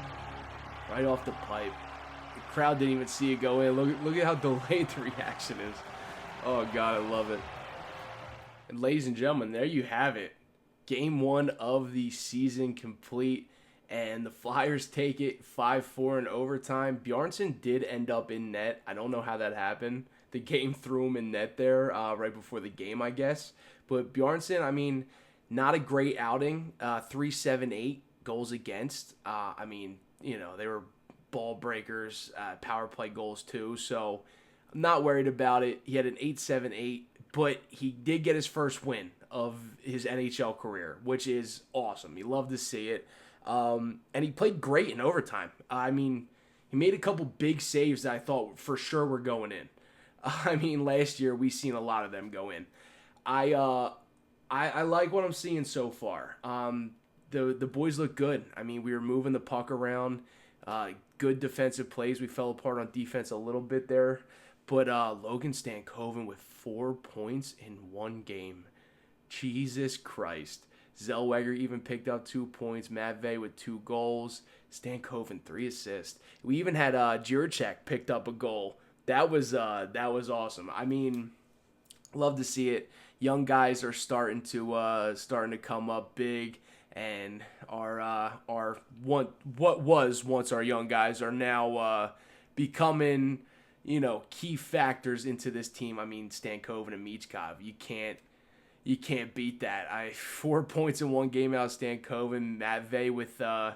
Right off the pipe. The crowd didn't even see it go in. Look at how delayed the reaction is. Oh God, I love it. And ladies and gentlemen, there you have it. Game 1 of the season complete. And the Flyers take it 5-4 in overtime. Bjarnson did end up in net. I don't know how that happened. The game threw him in net there right before the game, I guess. But Bjarnson, I mean, not a great outing. 3-7-8 goals against. I mean, you know, they were ball breakers, power play goals too. So I'm not worried about it. He had an 8-7-8, but he did get his first win of his NHL career, which is awesome. You love to see it. And he played great in overtime. I mean, he made a couple big saves that I thought for sure were going in. I mean, last year we seen a lot of them go in. I like what I'm seeing so far. The boys look good. I mean, we were moving the puck around. Good defensive plays. We fell apart on defense a little bit there, but Logan Stankoven with 4 points in 1 game. Jesus Christ. Zellweger even picked up 2 points. Matvei with 2 goals. Stankoven 3 assists. We even had Jiricek picked up a goal. That was awesome. I mean, love to see it. Young guys are starting to come up big, and what was once our young guys are now becoming, you know, key factors into this team. I mean, Stankoven and Michkov. You can't beat that. 4 points in 1 game out of Stankoven. Matvei with the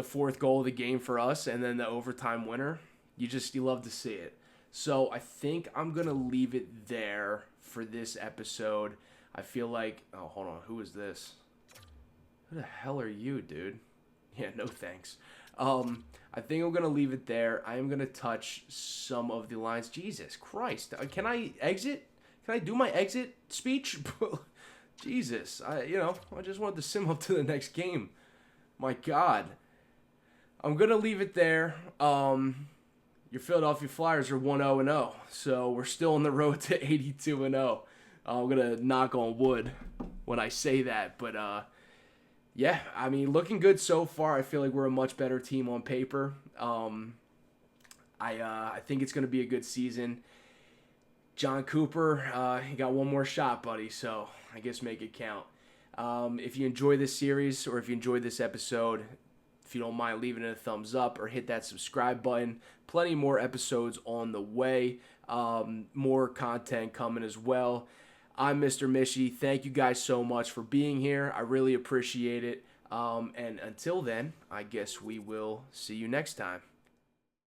4th goal of the game for us, and then the overtime winner. You love to see it. So I think I'm going to leave it there for this episode. I feel like, oh, hold on. Who is this? Who the hell are you, dude? Yeah, no thanks. I think I'm gonna leave it there. I am gonna touch some of the lines. Jesus Christ, can I exit? Can I do my exit speech? Jesus, I just wanted to sim up to the next game. My God, I'm gonna leave it there. Your Philadelphia Flyers are 1-0-0, so we're still on the road to 82-0. I'm gonna knock on wood when I say that, but yeah, I mean, looking good so far. I feel like we're a much better team on paper. I think it's gonna be a good season. John Cooper, he got one more shot, buddy, so I guess make it count. If you enjoy this series or if you enjoyed this episode, if you don't mind leaving it a thumbs up or hit that subscribe button. Plenty more episodes on the way. More content coming as well. I'm Mr. Mishy. Thank you guys so much for being here. I really appreciate it. And until then, I guess we will see you next time.